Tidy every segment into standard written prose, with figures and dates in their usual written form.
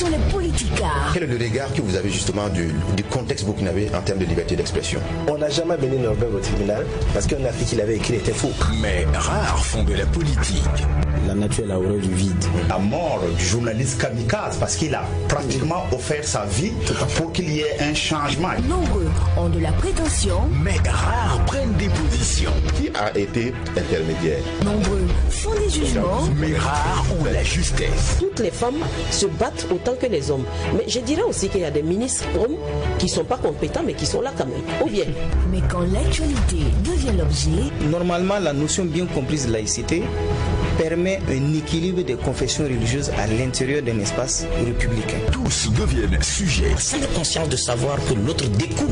sont les politicards. Quel est le regard que vous avez justement du contexte burkinabé en termes de liberté d'expression? On n'a jamais mené Norbert au tribunal parce qu'un article qu'il avait écrit était faux. Mais rares font de la politique. La nature est la horreur du vide. La mort du journaliste kamikaze parce qu'il a pratiquement offert sa vie pour qu'il y ait un changement. Nombreux ont de la prétention. Mais rares prennent des positions. Qui a été intermédiaire? Nombreux font des jugements. Mais rares ont la justesse. Toutes les femmes se battent autant que les hommes. Mais je dirais aussi qu'il y a des ministres hommes qui ne sont pas compétents mais qui sont là quand même. Ou bien. Mais quand l'actualité devient l'objet... Normalement, la notion bien comprise de laïcité permet un équilibre des confessions religieuses à l'intérieur d'un espace républicain. Tous deviennent sujets. Sans la conscience de savoir que l'autre découle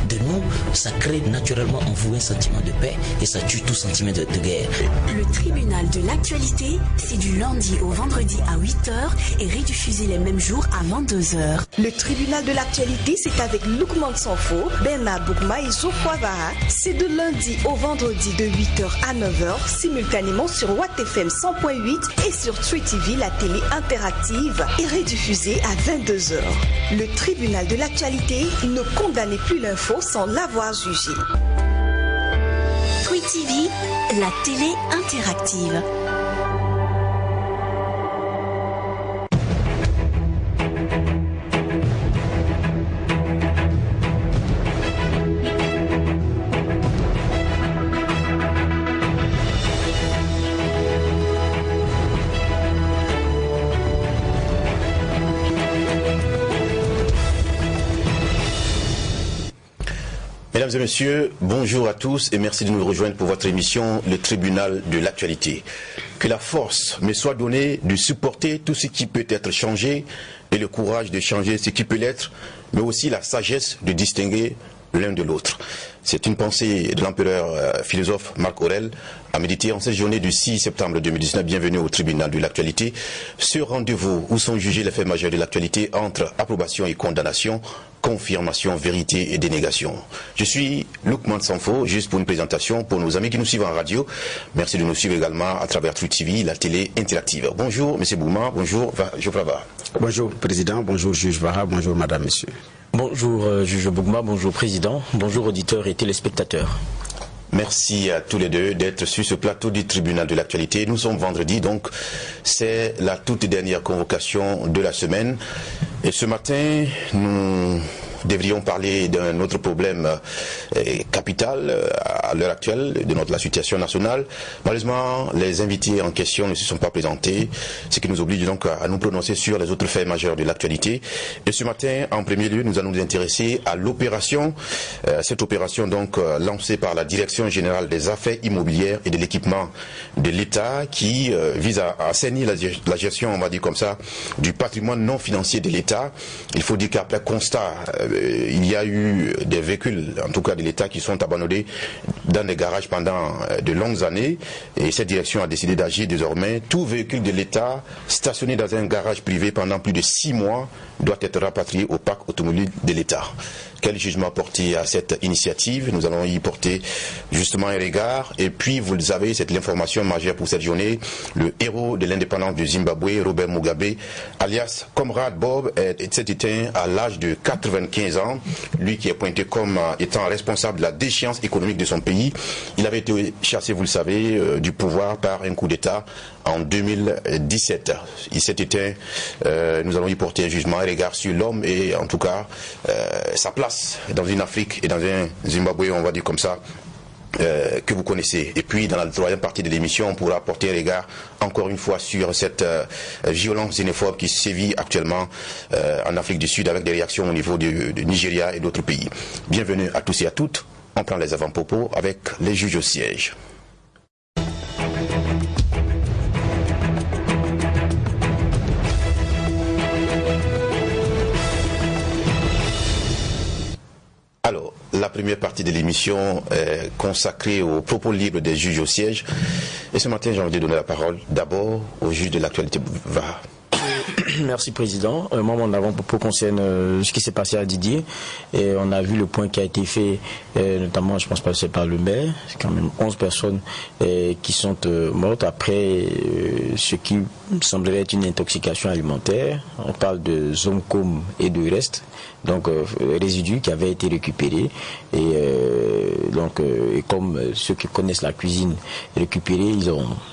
de nous, ça crée naturellement en vous un sentiment de paix et ça tue tout sentiment de guerre. Le tribunal de l'actualité, c'est du lundi au vendredi à 8h et rediffusé les mêmes jours à 22h. Le tribunal de l'actualité, c'est avec Loukman Sanfo, Bernard Boukma et Geoffroy Vara. C'est de lundi au vendredi de 8h à 9h, simultanément sur Watt FM 100.8 et sur Tree TV, la télé interactive, et rediffusée à 22h. Le tribunal de l'actualité ne condamnait plus l'info sans l'avoir jugé. Tree TV, la télé interactive. Mesdames et messieurs, bonjour à tous et merci de nous rejoindre pour votre émission Le Tribunal de l'actualité. Que la force me soit donnée de supporter tout ce qui peut être changé et le courage de changer ce qui peut l'être, mais aussi la sagesse de distinguer l'un de l'autre. C'est une pensée de l'empereur philosophe Marc Aurèle à méditer en cette journée du 6 septembre 2019. Bienvenue au tribunal de l'actualité. Ce rendez-vous où sont jugés les faits majeurs de l'actualité entre approbation et condamnation, confirmation, vérité et dénégation. Je suis Loukman Sanfo, juste pour une présentation pour nos amis qui nous suivent en radio. Merci de nous suivre également à travers True TV, la télé interactive. Bonjour M. Bouma, bonjour Geoffroy Vara. Bonjour Président, bonjour Juge Vara, bonjour Madame, Monsieur. Bonjour Juge Bougma, bonjour Président, bonjour auditeurs et téléspectateurs. Merci à tous les deux d'être sur ce plateau du tribunal de l'actualité. Nous sommes vendredi, donc c'est la toute dernière convocation de la semaine. Et ce matin, nous devrions parler d'un autre problème capital à l'heure actuelle de la situation nationale. Malheureusement, les invités en question ne se sont pas présentés, ce qui nous oblige donc à nous prononcer sur les autres faits majeurs de l'actualité. Et ce matin, en premier lieu, nous allons nous intéresser à l'opération, cette opération donc lancée par la Direction générale des affaires immobilières et de l'équipement de l'État qui vise à assainir la gestion, on va dire comme ça, du patrimoine non financier de l'État. Il faut dire qu'après constat, il y a eu des véhicules, en tout cas de l'État, qui sont abandonnés dans des garages pendant de longues années. Et cette direction a décidé d'agir désormais. Tout véhicule de l'État stationné dans un garage privé pendant plus de 6 mois doit être rapatrié au parc automobile de l'État. Quel jugement porter à cette initiative? Nous allons y porter justement un regard. Et puis, vous le savez, c'est l'information majeure pour cette journée. Le héros de l'indépendance du Zimbabwe, Robert Mugabe, alias Comrade Bob, s'est éteint à l'âge de 95 ans. Lui qui est pointé comme étant responsable de la déchéance économique de son pays. Il avait été chassé, vous le savez, du pouvoir par un coup d'État en 2017. Il s'est éteint. Nous allons y porter un jugement, un regard sur l'homme et en tout cas sa place dans une Afrique et dans un Zimbabwe, on va dire comme ça, que vous connaissez. Et puis dans la troisième partie de l'émission, on pourra porter un regard encore une fois sur cette violence xénophobe qui sévit actuellement en Afrique du Sud avec des réactions au niveau du Nigeria et d'autres pays. Bienvenue à tous et à toutes. On prend les avant-propos avec les juges au siège. Alors, la première partie de l'émission est consacrée aux propos libres des juges au siège. Et ce matin, j'ai envie de donner la parole d'abord au juge de l'actualité. Merci Président. Moi, mon avant-propos concerne ce qui s'est passé à Didier. Et on a vu le point qui a été fait, notamment, je pense, passer par le maire. C'est quand même 11 personnes qui sont mortes après ce qui semblerait être une intoxication alimentaire. On parle de Zomcom et de reste. Donc résidus qui avaient été récupérés et comme ceux qui connaissent la cuisine récupérés,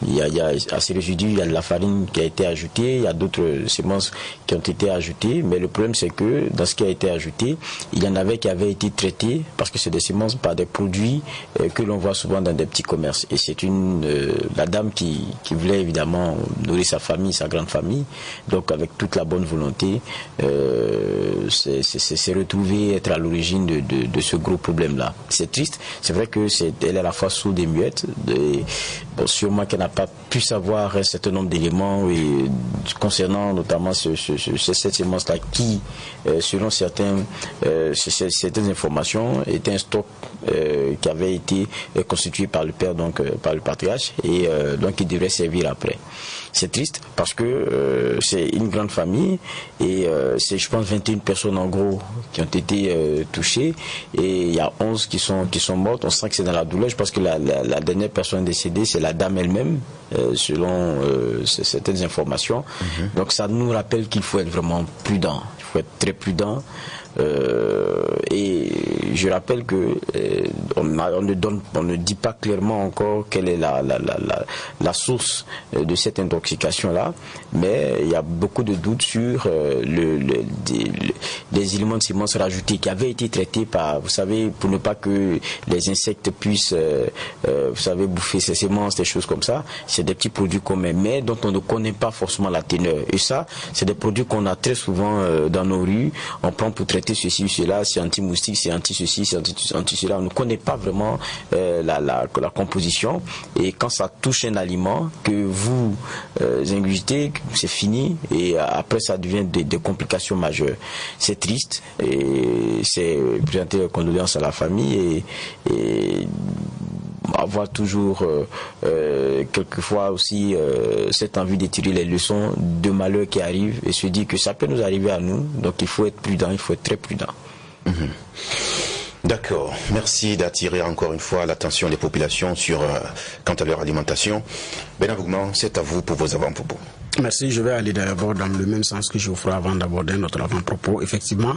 il y a à ces résidus, il y a de la farine qui a été ajoutée, il y a d'autres semences qui ont été ajoutées, mais le problème c'est que dans ce qui a été ajouté, il y en avait qui avaient été traités parce que c'est des semences par des produits que l'on voit souvent dans des petits commerces, et c'est la dame qui voulait évidemment nourrir sa famille, sa grande famille, donc avec toute la bonne volonté, c'est retrouvé être à l'origine de ce gros problème-là. C'est triste. C'est vrai que elle est à la fois sourde et muette. Sûrement qu'elle n'a pas pu savoir un certain nombre d'éléments concernant notamment cette sémence-là qui, selon certaines informations, était un stock qui avait été constitué par le père, donc par le patriarche, et donc il devrait servir après. C'est triste parce que c'est une grande famille et c'est, je pense, 21 personnes en gros qui ont été touchées, et il y a 11 qui sont mortes. On sent que c'est dans la douleur. Je pense que la dernière personne décédée, c'est la dame elle-même, selon certaines informations. Donc ça nous rappelle qu'il faut être vraiment prudent. Il faut être très prudent. Et je rappelle que on ne dit pas clairement encore quelle est la source de cette intoxication-là, mais il y a beaucoup de doutes sur des éléments de semences rajoutés qui avaient été traités par, vous savez, pour ne pas que les insectes puissent, vous savez, bouffer ces semences, des choses comme ça. C'est des petits produits communs, mais dont on ne connaît pas forcément la teneur. Et ça, c'est des produits qu'on a très souvent dans nos rues. On prend pour traiter ceci ou cela, c'est anti-moustique, c'est anti-ceci, c'est anti-cela. On ne connaît pas vraiment la composition. Et quand ça touche un aliment que vous ingurgitez, c'est fini. Et après, ça devient des complications majeures. C'est triste. Et c'est présenter condoléances à la famille et avoir toujours quelquefois aussi cette envie de tirer les leçons de malheur qui arrivent et se dire que ça peut nous arriver à nous, donc il faut être prudent, il faut être très prudent. D'accord, merci d'attirer encore une fois l'attention des populations quant à leur alimentation. Bernard Boukman, c'est à vous pour vos avant-propos. Merci, je vais aller d'abord dans le même sens que je vous ferai avant d'aborder notre avant-propos. Effectivement,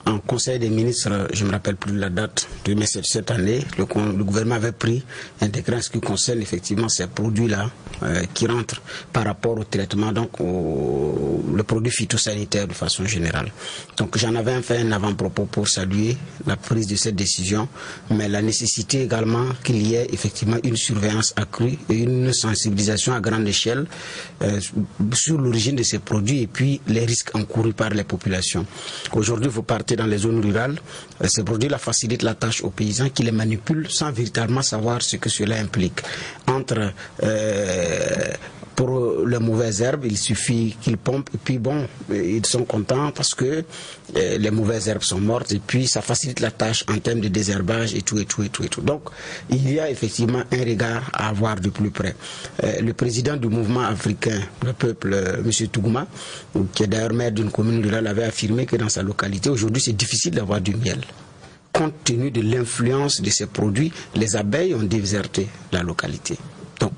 en Conseil des ministres, je ne me rappelle plus la date, mais cette année, le gouvernement avait pris un décret en ce qui concerne effectivement ces produits-là qui rentrent par rapport au traitement, donc le produit phytosanitaire de façon générale. Donc j'en avais fait un avant-propos pour saluer la prise de cette décision, mais la nécessité également qu'il y ait effectivement une surveillance accrue et une sensibilisation à grande échelle sur l'origine de ces produits et puis les risques encourus par les populations. Aujourd'hui, vous partez dans les zones rurales, ces produits-là facilitent la tâche aux paysans qui les manipulent sans véritablement savoir ce que cela implique. Entre pour les mauvaises herbes, il suffit qu'ils pompent et puis bon, ils sont contents parce que les mauvaises herbes sont mortes et puis ça facilite la tâche en termes de désherbage et tout. Donc, il y a effectivement un regard à avoir de plus près. Le président du mouvement africain, le peuple, M. Tougouma, qui est d'ailleurs maire d'une commune rurale, avait affirmé que dans sa localité, aujourd'hui, c'est difficile d'avoir du miel. Compte tenu de l'influence de ces produits, les abeilles ont déserté la localité. Donc,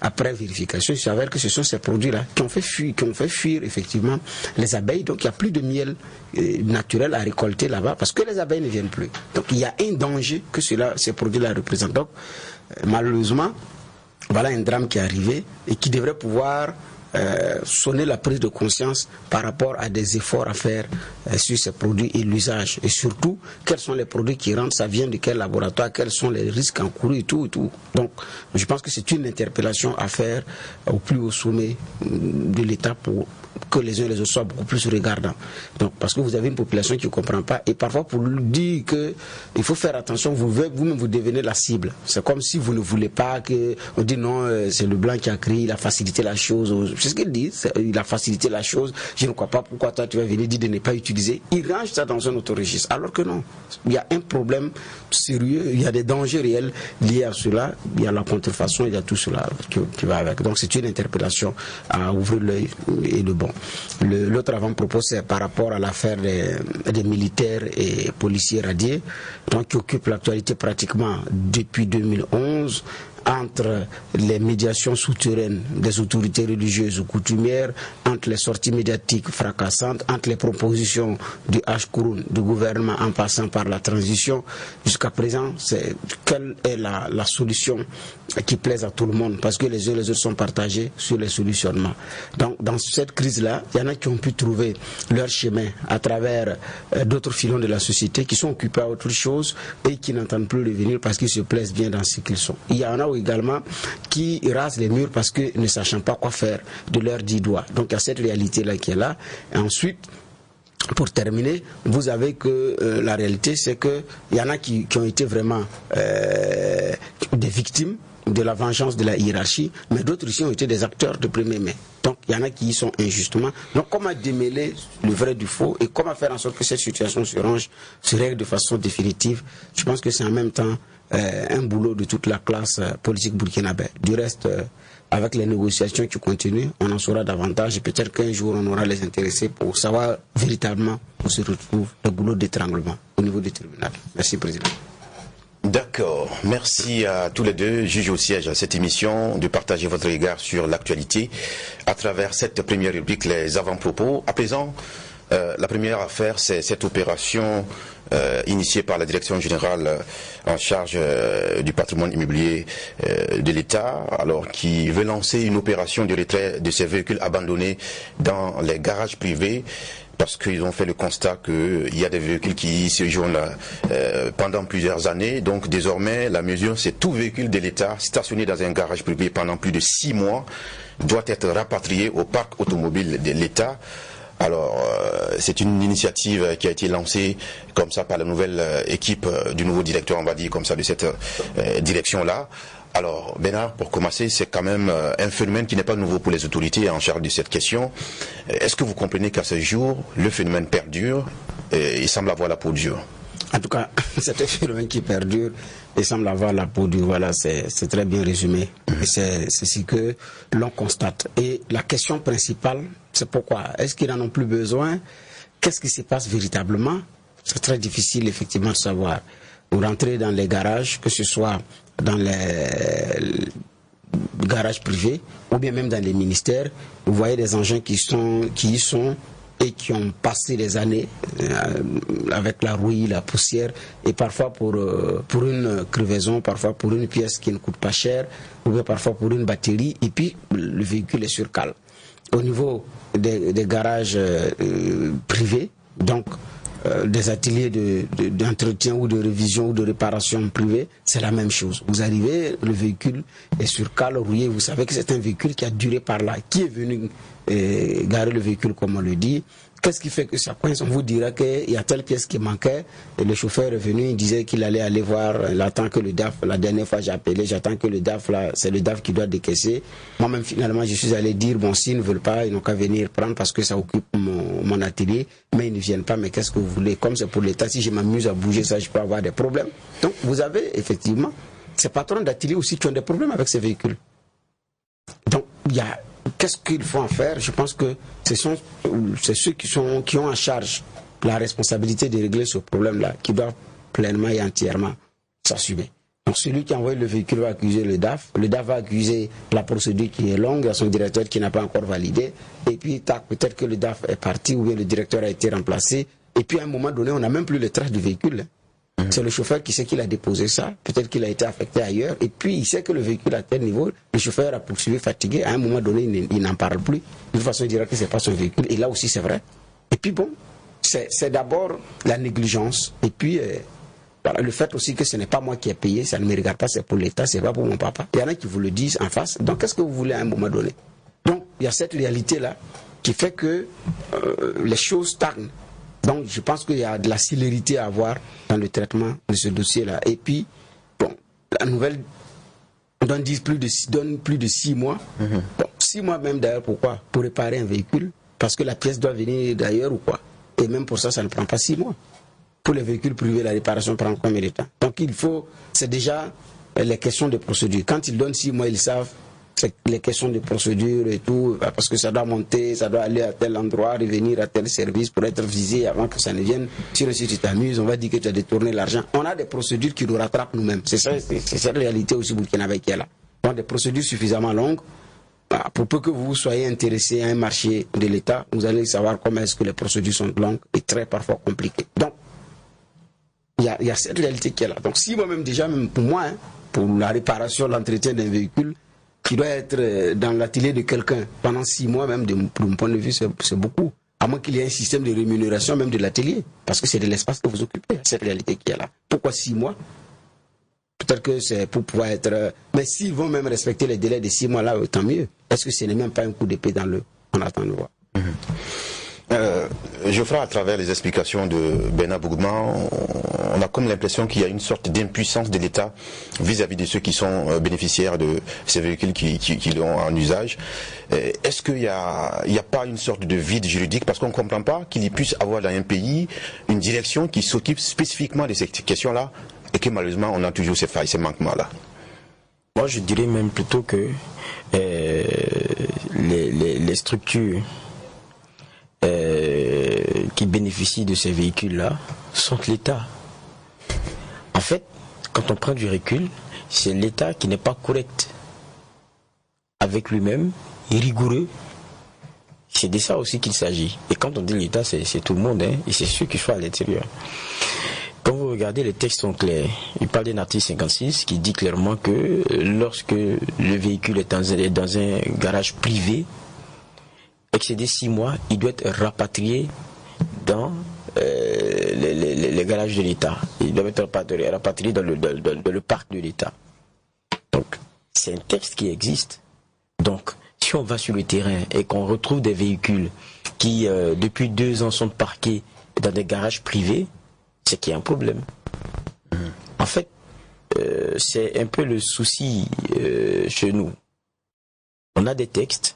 après vérification, il s'avère que ce sont ces produits-là qui ont fait fuir effectivement les abeilles. Donc il n'y a plus de miel naturel à récolter là-bas parce que les abeilles ne viennent plus. Donc il y a un danger que ces produits-là représentent. Donc malheureusement, voilà un drame qui est arrivé et qui devrait pouvoir sonner la prise de conscience par rapport à des efforts à faire sur ces produits et l'usage. Et surtout, quels sont les produits qui rentrent, ça vient de quel laboratoire, quels sont les risques encourus et tout. Donc, je pense que c'est une interpellation à faire au plus haut sommet de l'État pour que les uns et les autres soient beaucoup plus regardants. Donc, parce que vous avez une population qui ne comprend pas et parfois pour lui dire qu'il faut faire attention, vous-même vous devenez la cible. C'est comme si vous ne voulez pas on dit non, c'est le blanc qui a créé, il a facilité la chose. C'est ce qu'il dit, il a facilité la chose. Je ne crois pas pourquoi toi tu vas venir dire de ne pas utiliser. Il range ça dans un autre registre. Alors que non, il y a un problème sérieux, il y a des dangers réels liés à cela. Il y a la contrefaçon, il y a tout cela qui va avec. Donc c'est une interpellation à ouvrir l'œil et le bon. L'autre avant-propos, c'est par rapport à l'affaire des militaires et policiers radiés, donc qui occupe l'actualité pratiquement depuis 2011, entre les médiations souterraines des autorités religieuses ou coutumières, entre les sorties médiatiques fracassantes, entre les propositions du H-Kouroun, du gouvernement en passant par la transition, jusqu'à présent, quelle est la solution qui plaise à tout le monde, parce que les uns et les autres sont partagés sur les solutionnements. Donc dans cette crise-là, il y en a qui ont pu trouver leur chemin à travers d'autres filons de la société qui sont occupés à autre chose et qui n'entendent plus revenir parce qu'ils se plaisent bien dans ce qu'ils sont. Il y en a également qui rasent les murs parce que ne sachant pas quoi faire de leurs 10 doigts. Donc il y a cette réalité-là qui est là. Et ensuite, pour terminer, vous avez que la réalité, c'est qu'il y en a qui ont été vraiment des victimes de la vengeance de la hiérarchie, mais d'autres ici ont été des acteurs de premier mai. Donc il y en a qui y sont injustement. Donc comment démêler le vrai du faux et comment faire en sorte que cette situation se règle de façon définitive? Je pense que c'est en même temps un boulot de toute la classe politique burkinabé. Du reste, avec les négociations qui continuent, on en saura davantage et peut-être qu'un jour on aura les intéressés pour savoir véritablement où se retrouve le boulot d'étranglement au niveau du tribunal. Merci, Président. D'accord. Merci à tous les deux, juges au siège à cette émission, de partager votre regard sur l'actualité à travers cette première rubrique, les avant-propos. À présent, la première affaire, c'est cette opération initiée par la Direction générale en charge du patrimoine immobilier de l'État, alors qui veut lancer une opération de retrait de ces véhicules abandonnés dans les garages privés, parce qu'ils ont fait le constat qu'il y a des véhicules qui séjournent là pendant plusieurs années. Donc désormais, la mesure, c'est tout véhicule de l'État stationné dans un garage privé pendant plus de 6 mois doit être rapatrié au parc automobile de l'État. Alors, c'est une initiative qui a été lancée comme ça par la nouvelle équipe du nouveau directeur, on va dire comme ça, de cette direction-là. Alors, Bernard, pour commencer, c'est quand même un phénomène qui n'est pas nouveau pour les autorités en charge de cette question. Est-ce que vous comprenez qu'à ce jour, le phénomène perdure et il semble avoir la peau dure? En tout cas, c'est un phénomène qui perdure et semble avoir la peau dure. Voilà, c'est très bien résumé. Et c'est ce que l'on constate. Et la question principale, c'est pourquoi? Est-ce qu'ils n'en ont plus besoin? Qu'est-ce qui se passe véritablement? C'est très difficile, effectivement, de savoir. Vous rentrez dans les garages, que ce soit dans les garages privés ou bien même dans les ministères, vous voyez des engins qui y sont et qui ont passé des années avec la rouille, la poussière, et parfois pour une crevaison, parfois pour une pièce qui ne coûte pas cher, ou bien parfois pour une batterie, et puis le véhicule est sur cale. Au niveau des garages privés, donc des ateliers d'entretien ou de révision ou de réparation privée, c'est la même chose. Vous arrivez, le véhicule est sur cale, rouillé, vous savez que c'est un véhicule qui a duré par là. Qui est venu garer le véhicule, comme on le dit? Qu'est-ce qui fait que ça coince? On vous dira qu'il y a telle pièce qui manquait et le chauffeur est venu, il disait qu'il allait aller voir, il attend que le DAF, la dernière fois j'ai appelé, j'attends que le DAF, là, c'est le DAF qui doit décaisser. Moi-même finalement je suis allé dire, bon, s'ils ne veulent pas, ils n'ont qu'à venir prendre parce que ça occupe mon atelier, mais ils ne viennent pas, mais qu'est-ce que vous voulez? Comme c'est pour l'État, si je m'amuse à bouger ça, je peux avoir des problèmes. Donc vous avez effectivement ces patrons d'atelier aussi qui ont des problèmes avec ces véhicules. Donc il y a... Qu'est-ce qu'il faut en faire? Je pense que c'est ceux qui ont en charge la responsabilité de régler ce problème-là, qui doivent pleinement et entièrement s'assumer. Donc celui qui envoie le véhicule va accuser le DAF va accuser la procédure qui est longue, à son directeur qui n'a pas encore validé, et puis peut-être que le DAF est parti ou bien le directeur a été remplacé, et puis à un moment donné, on n'a même plus les traces du véhicule. C'est le chauffeur qui sait qu'il a déposé ça, peut-être qu'il a été affecté ailleurs, et puis il sait que le véhicule à tel niveau, le chauffeur a poursuivi fatigué, à un moment donné, il n'en parle plus. De toute façon, il dira que ce n'est pas son véhicule, et là aussi c'est vrai. Et puis bon, c'est d'abord la négligence, et puis voilà, le fait aussi que ce n'est pas moi qui ai payé, ça ne me regarde pas, c'est pour l'État, c'est pas pour mon papa. Il y en a qui vous le disent en face, donc qu'est-ce que vous voulez à un moment donné? Donc il y a cette réalité-là qui fait que les choses stagnent. Donc je pense qu'il y a de la célérité à avoir dans le traitement de ce dossier-là. Et puis, bon, la nouvelle On donne plus de 6 mois. Bon, 6 mois même d'ailleurs, pourquoi? Pour réparer un véhicule, parce que la pièce doit venir d'ailleurs ou quoi. Et même pour ça, ça ne prend pas 6 mois. Pour les véhicules privés, la réparation prend combien de temps? Donc il faut, c'est déjà les questions de procédure. Quand ils donnent 6 mois, ils savent, c'est les questions de procédure et tout, parce que ça doit monter, ça doit aller à tel endroit, revenir à tel service pour être visé avant que ça ne vienne. Si tu t'amuses, on va dire que tu as détourné l'argent. On a des procédures qui nous rattrapent nous-mêmes. C'est ça, c'est cette réalité aussi burkinabé qui est là. On a des procédures suffisamment longues. Pour peu que vous soyez intéressé à un marché de l'État, vous allez savoir comment est-ce que les procédures sont longues et très parfois compliquées. Donc, il y a cette réalité qui est là. Donc, si moi-même déjà, même pour moi, pour la réparation, l'entretien d'un véhicule, qui doit être dans l'atelier de quelqu'un pendant 6 mois, même de mon point de vue, c'est beaucoup. À moins qu'il y ait un système de rémunération même de l'atelier, parce que c'est de l'espace que vous occupez, cette réalité qui est là. Pourquoi 6 mois? Peut-être que c'est pour pouvoir être... Mais s'ils vont même respecter les délais de 6 mois là, tant mieux. Est-ce que ce n'est même pas un coup d'épée dans le... On attend de voir. Geoffroy, à travers les explications de Bernard Bougouma, on a comme l'impression qu'il y a une sorte d'impuissance de l'État vis-à-vis de ceux qui sont bénéficiaires de ces véhicules qui l'ont en usage. Est-ce qu'il n'y a pas une sorte de vide juridique? Parce qu'on ne comprend pas qu'il puisse avoir dans un pays une direction qui s'occupe spécifiquement de ces questions-là et que malheureusement on a toujours ces failles, ces manquements-là. Moi je dirais même plutôt que les structures qui bénéficient de ces véhicules-là sont l'État. En fait, quand on prend du recul, c'est l'État qui n'est pas correct avec lui-même, rigoureux. C'est de ça aussi qu'il s'agit. Et quand on dit l'État, c'est tout le monde, hein, et c'est ceux qui sont à l'intérieur. Quand vous regardez, les textes sont clairs. Il parle d'un article 56 qui dit clairement que lorsque le véhicule est dans un garage privé, excédé 6 mois, il doit être rapatrié dans les garages de l'État. Il doit être rapatrié dans le parc de l'État. Donc, c'est un texte qui existe. Donc, si on va sur le terrain et qu'on retrouve des véhicules qui, depuis 2 ans, sont parqués dans des garages privés, c'est qu'il y a un problème. En fait, c'est un peu le souci chez nous. On a des textes,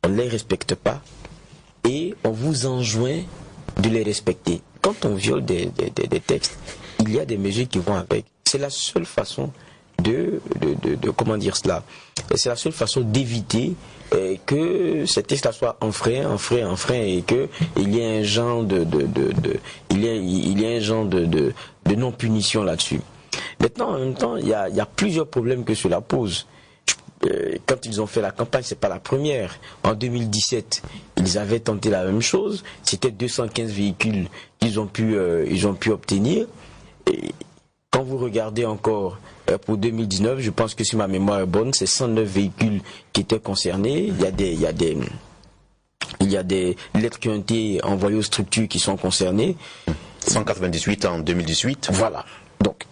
on ne les respecte pas et on vous enjoint de les respecter. Quand on viole des textes, il y a des mesures qui vont avec. C'est la seule façon de comment dire cela. C'est la seule façon d'éviter que ces textes-là soient enfreints et que il y ait un genre de non-punition là-dessus. Maintenant, en même temps, il y a plusieurs problèmes que cela pose. Quand ils ont fait la campagne, c'est pas la première. En 2017, ils avaient tenté la même chose. C'était 215 véhicules qu'ils ont pu obtenir. Et quand vous regardez encore pour 2019, je pense que si ma mémoire est bonne, c'est 109 véhicules qui étaient concernés. Il y a des lettres qui ont été envoyées aux structures qui sont concernées. 198 en 2018. Voilà. Donc,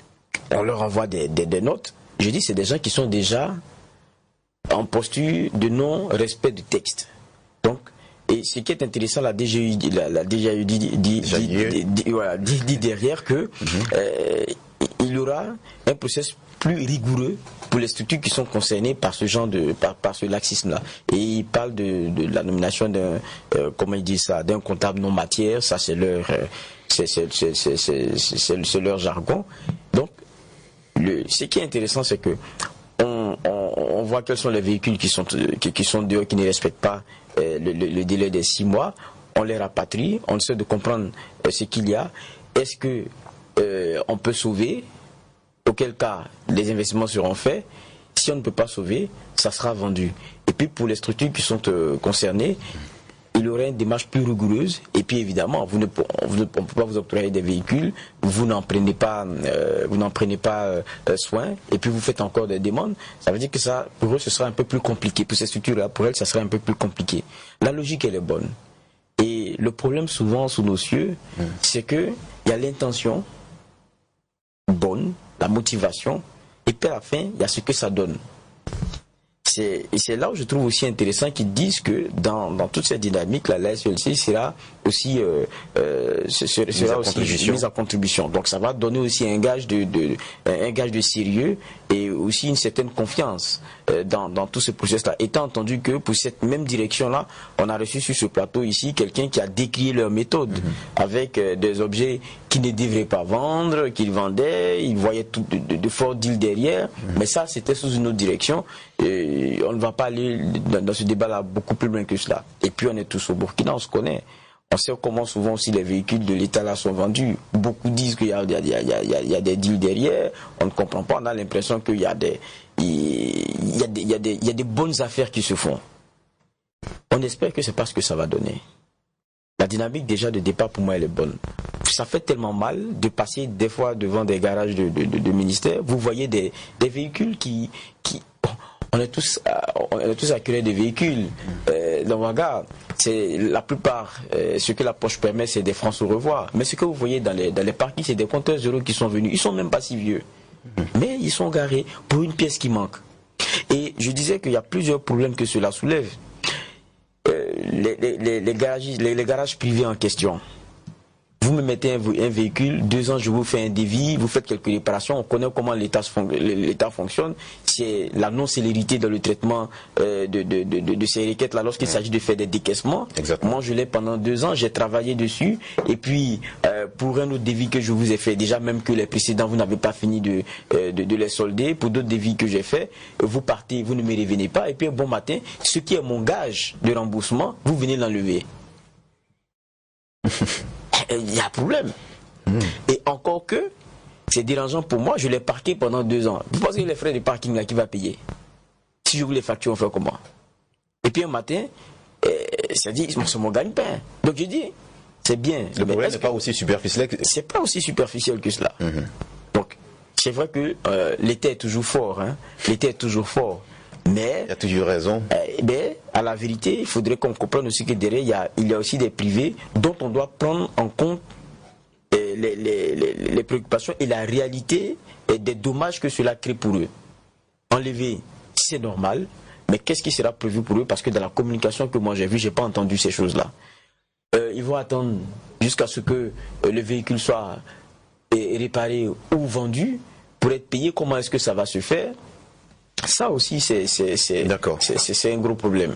on leur envoie des notes. Je dis, c'est des gens qui sont déjà en posture de non-respect du texte. Donc, et ce qui est intéressant, la DGU dit derrière que il y aura un processus plus rigoureux pour les structures qui sont concernées par ce genre par ce laxisme-là. Et il parle de la nomination d'un d'un comptable non matière. Ça, c'est leur jargon. Donc, ce qui est intéressant, c'est que on voit quels sont les véhicules qui sont dehors, qui ne respectent pas le délai des 6 mois. On les rapatrie, on essaie de comprendre ce qu'il y a. Est-ce que on peut sauver? Auquel cas, les investissements seront faits. Si on ne peut pas sauver, ça sera vendu. Et puis pour les structures qui sont concernées, il y aurait une démarche plus rigoureuse. Et puis évidemment, on ne peut pas vous octroyer des véhicules, vous n'en prenez pas soin, et puis vous faites encore des demandes. Ça veut dire que ça, pour eux, ce sera un peu plus compliqué. Pour ces structures-là, pour elles, ça sera un peu plus compliqué. La logique, elle est bonne. Et le problème souvent sous nos cieux, c'est que il y a l'intention bonne, la motivation, et puis à la fin, il y a ce que ça donne. c'est là où je trouve aussi intéressant qu'ils disent que dans toute cette dynamique, la SELC sera aussi mise en contribution. Donc ça va donner aussi un gage de sérieux et aussi une certaine confiance dans tout ce processus-là. Étant entendu que pour cette même direction-là, on a reçu sur ce plateau ici quelqu'un qui a décrié leur méthode avec des objets qu'ils ne devraient pas vendre, qu'ils vendaient, ils voyaient de forts deals derrière, mais ça c'était sous une autre direction. Et on ne va pas aller dans ce débat-là beaucoup plus loin que cela. Et puis on est tous au Burkina, on se connaît. On sait comment souvent aussi les véhicules de l'État là sont vendus. Beaucoup disent qu'il y a des deals derrière. On ne comprend pas. On a l'impression qu'il y a des bonnes affaires qui se font. On espère que c'est pas ce que ça va donner. La dynamique déjà de départ pour moi elle est bonne. Ça fait tellement mal de passer des fois devant des garages de ministères. Vous voyez des véhicules qui on est tous acculés des véhicules. Donc regarde, c'est la plupart, ce que la poche permet, c'est des francs au revoir. Mais ce que vous voyez dans les parkings, c'est des compteurs zéro qui sont venus. Ils sont même pas si vieux, mais ils sont garés pour une pièce qui manque. Et je disais qu'il y a plusieurs problèmes que cela soulève. Les garages privés en question. Vous me mettez un véhicule, 2 ans je vous fais un devis, vous faites quelques réparations, on connaît comment l'État fonctionne, c'est la non-célérité dans le traitement de ces requêtes-là lorsqu'il s'agit de faire des décaissements. Exactement. Moi je l'ai pendant 2 ans, j'ai travaillé dessus, et puis pour un autre devis que je vous ai fait, déjà même que les précédents vous n'avez pas fini de les solder, pour d'autres devis que j'ai fait, vous partez, vous ne me revenez pas, et puis un bon matin, ce qui est mon gage de remboursement, vous venez l'enlever. Il y a un problème. Et encore que, c'est dérangeant pour moi, je l'ai parqué pendant 2 ans. Vous pensez que les frais de parking là, qui va payer? Si je vous les facture, on fait comment? Et puis un matin, ça dit, c'est mon gagne-pain. Donc je dis, c'est bien. Le problème n'est pas aussi superficiel que... C'est pas aussi superficiel que cela. Donc, c'est vrai que l'État est toujours fort. Hein? L'État est toujours fort. Mais, il y a toujours raison. Mais à la vérité, il faudrait qu'on comprenne aussi que derrière, il y a aussi des privés dont on doit prendre en compte les préoccupations et la réalité et des dommages que cela crée pour eux. Enlever, c'est normal, mais qu'est-ce qui sera prévu pour eux? Parce que dans la communication que moi j'ai vue, j'ai pas entendu ces choses-là. Ils vont attendre jusqu'à ce que le véhicule soit réparé ou vendu pour être payé. Comment est-ce que ça va se faire? Ça aussi, c'est un gros problème.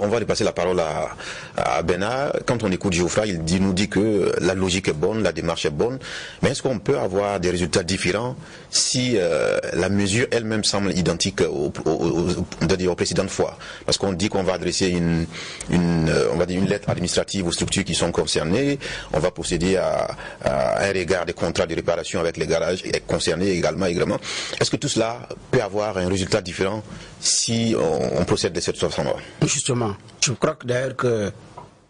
On va repasser la parole à Bernard. Quand on écoute Geoffroy, il nous dit que la logique est bonne, la démarche est bonne, mais est-ce qu'on peut avoir des résultats différents si la mesure elle-même semble identique aux précédentes fois? Parce qu'on dit qu'on va adresser on va dire une lettre administrative aux structures qui sont concernées, on va procéder à un regard des contrats de réparation avec les garages concernés également. Est-ce que tout cela peut avoir un résultat différent si on procède de cette façon-là? Justement, je crois que d'ailleurs qu'à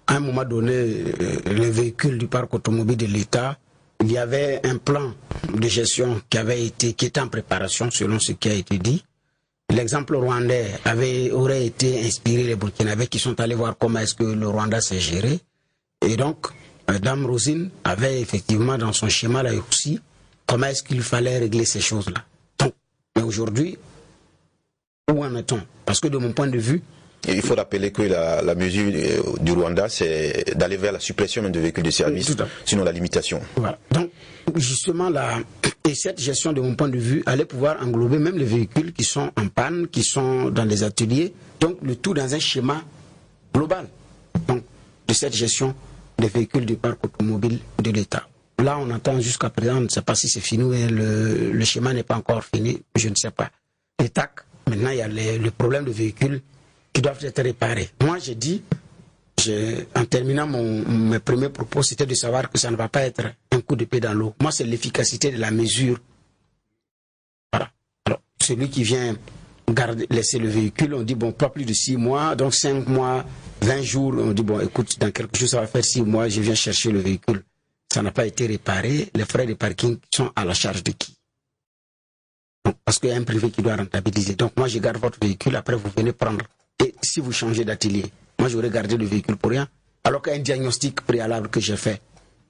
un moment donné, les véhicules du parc automobile de l'État, il y avait un plan de gestion qui était en préparation selon ce qui a été dit. L'exemple rwandais aurait été inspiré les Burkinabés qui sont allés voir comment est-ce que le Rwanda s'est géré. Et donc, Mme Rosine avait effectivement dans son schéma là aussi comment est-ce qu'il fallait régler ces choses-là. Donc, mais aujourd'hui, où en est-on? Parce que de mon point de vue... Il faut rappeler que la mesure du Rwanda, c'est d'aller vers la suppression de véhicules de service, sinon la limitation. Voilà. Donc, justement, et cette gestion, de mon point de vue, allait pouvoir englober même les véhicules qui sont en panne, qui sont dans des ateliers, donc le tout dans un schéma global. Donc, de cette gestion des véhicules du parc automobile de l'État. Là, on entend jusqu'à présent, on ne sait pas si c'est fini, mais le schéma n'est pas encore fini, je ne sais pas. Les TAC, maintenant, il y a le problème de véhicules qui doivent être réparés. Moi, j'ai dit, en terminant mes premiers propos, c'était de savoir que ça ne va pas être un coup d'épée dans l'eau. Moi, c'est l'efficacité de la mesure. Voilà. Alors, celui qui vient laisser le véhicule, on dit, bon, pas plus de 6 mois, donc 5 mois, 20 jours, on dit, bon, écoute, dans quelques jours, ça va faire 6 mois, je viens chercher le véhicule. Ça n'a pas été réparé, les frais de parking sont à la charge de qui? Donc, parce qu'il y a un privé qui doit rentabiliser. Donc, moi, je garde votre véhicule, après, vous venez prendre. Et si vous changez d'atelier, moi, j'aurais gardé le véhicule pour rien. Alors qu'un diagnostic préalable que j'ai fait,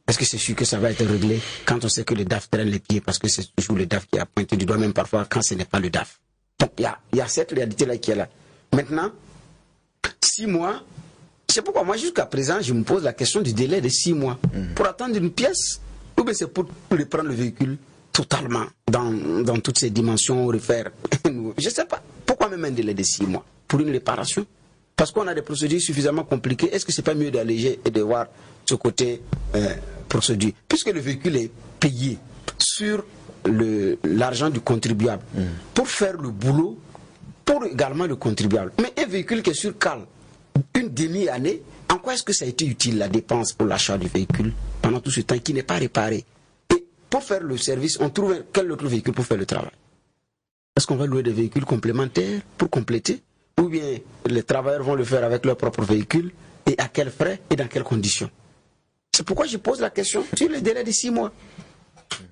est-ce que c'est sûr que ça va être réglé quand on sait que le DAF traîne les pieds, parce que c'est toujours le DAF qui a pointé du doigt, même parfois quand ce n'est pas le DAF. Donc il y a cette réalité-là qui est là. Maintenant, 6 mois, c'est pourquoi moi jusqu'à présent je me pose la question du délai de 6 mois pour attendre une pièce, ou bien c'est pour reprendre le véhicule totalement dans toutes ses dimensions, refaire. Je ne sais pas. Pourquoi même un délai de 6 mois pour une réparation? Parce qu'on a des procédures suffisamment compliquées. Est-ce que c'est pas mieux d'alléger et de voir ce côté procédure? Puisque le véhicule est payé sur l'argent du contribuable pour faire le boulot pour également le contribuable. Mais un véhicule qui est sur cale une demi-année, en quoi est-ce que ça a été utile la dépense pour l'achat du véhicule pendant tout ce temps qui n'est pas réparé? Et pour faire le service, on trouve quel autre véhicule pour faire le travail? Est-ce qu'on va louer des véhicules complémentaires pour compléter? Ou bien les travailleurs vont le faire avec leur propre véhicule? Et à quels frais et dans quelles conditions? C'est pourquoi je pose la question sur le délai de 6 mois.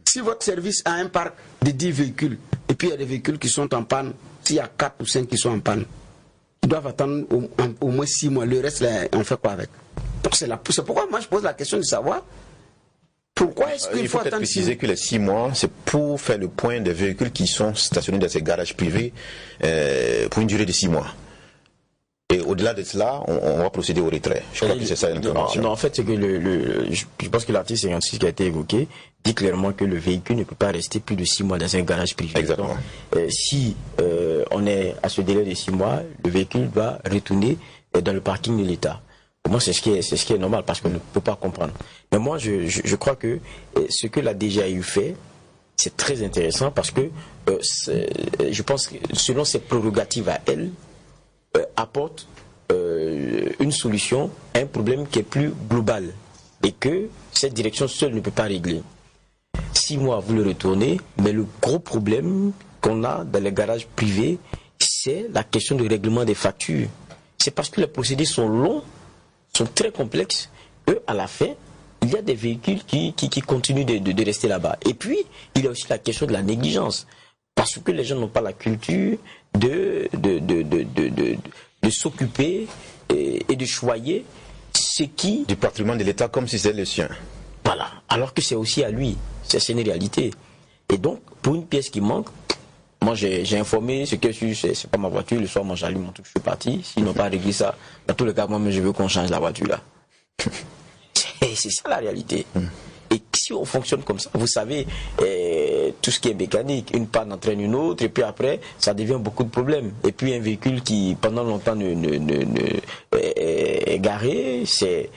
Si votre service a un parc de 10 véhicules, et puis il y a des véhicules qui sont en panne, s'il y a 4 ou 5 qui sont en panne, ils doivent attendre au moins 6 mois. Le reste, là, on fait quoi avec? Donc c'est pourquoi moi je pose la question de savoir pourquoi est-ce qu'il faut attendre 6 mois. Il faut préciser que les 6 mois, c'est pour faire le point des véhicules qui sont stationnés dans ces garages privés pour une durée de 6 mois. Et au-delà de cela, on va procéder au retrait. Je crois que c'est ça l'intervention. Non, en fait, c'est que je pense que l'article 56 qui a été évoqué dit clairement que le véhicule ne peut pas rester plus de 6 mois dans un garage privé. Exactement. Donc, si on est à ce délai de 6 mois, le véhicule doit retourner dans le parking de l'État. Pour moi, c'est ce qui est normal parce qu'on ne peut pas comprendre. Mais moi, je crois que ce que la DGAU fait, c'est très intéressant parce que je pense que selon ses prérogatives à elle, apporte une solution à un problème qui est plus global et que cette direction seule ne peut pas régler. 6 mois, vous le retournez, mais le gros problème qu'on a dans les garages privés, c'est la question du règlement des factures. C'est parce que les procédés sont longs, sont très complexes, et à la fin, il y a des véhicules qui continuent de rester là-bas. Et puis, il y a aussi la question de la négligence. Parce que les gens n'ont pas la culture de s'occuper et de choyer ce qui... Du patrimoine de l'État comme si c'était le sien. Voilà. Alors que c'est aussi à lui. C'est une réalité. Et donc, pour une pièce qui manque, moi j'ai informé ce que c'est pas ma voiture. Le soir, moi j'allume mon truc, je suis parti. S'ils n'ont pas réglé ça, dans tous les cas, moi je veux qu'on change la voiture là. C'est ça la réalité. Et si on fonctionne comme ça, vous savez, tout ce qui est mécanique, une panne entraîne une autre, et puis après, ça devient beaucoup de problèmes. Et puis un véhicule qui, pendant longtemps, est garé, c'est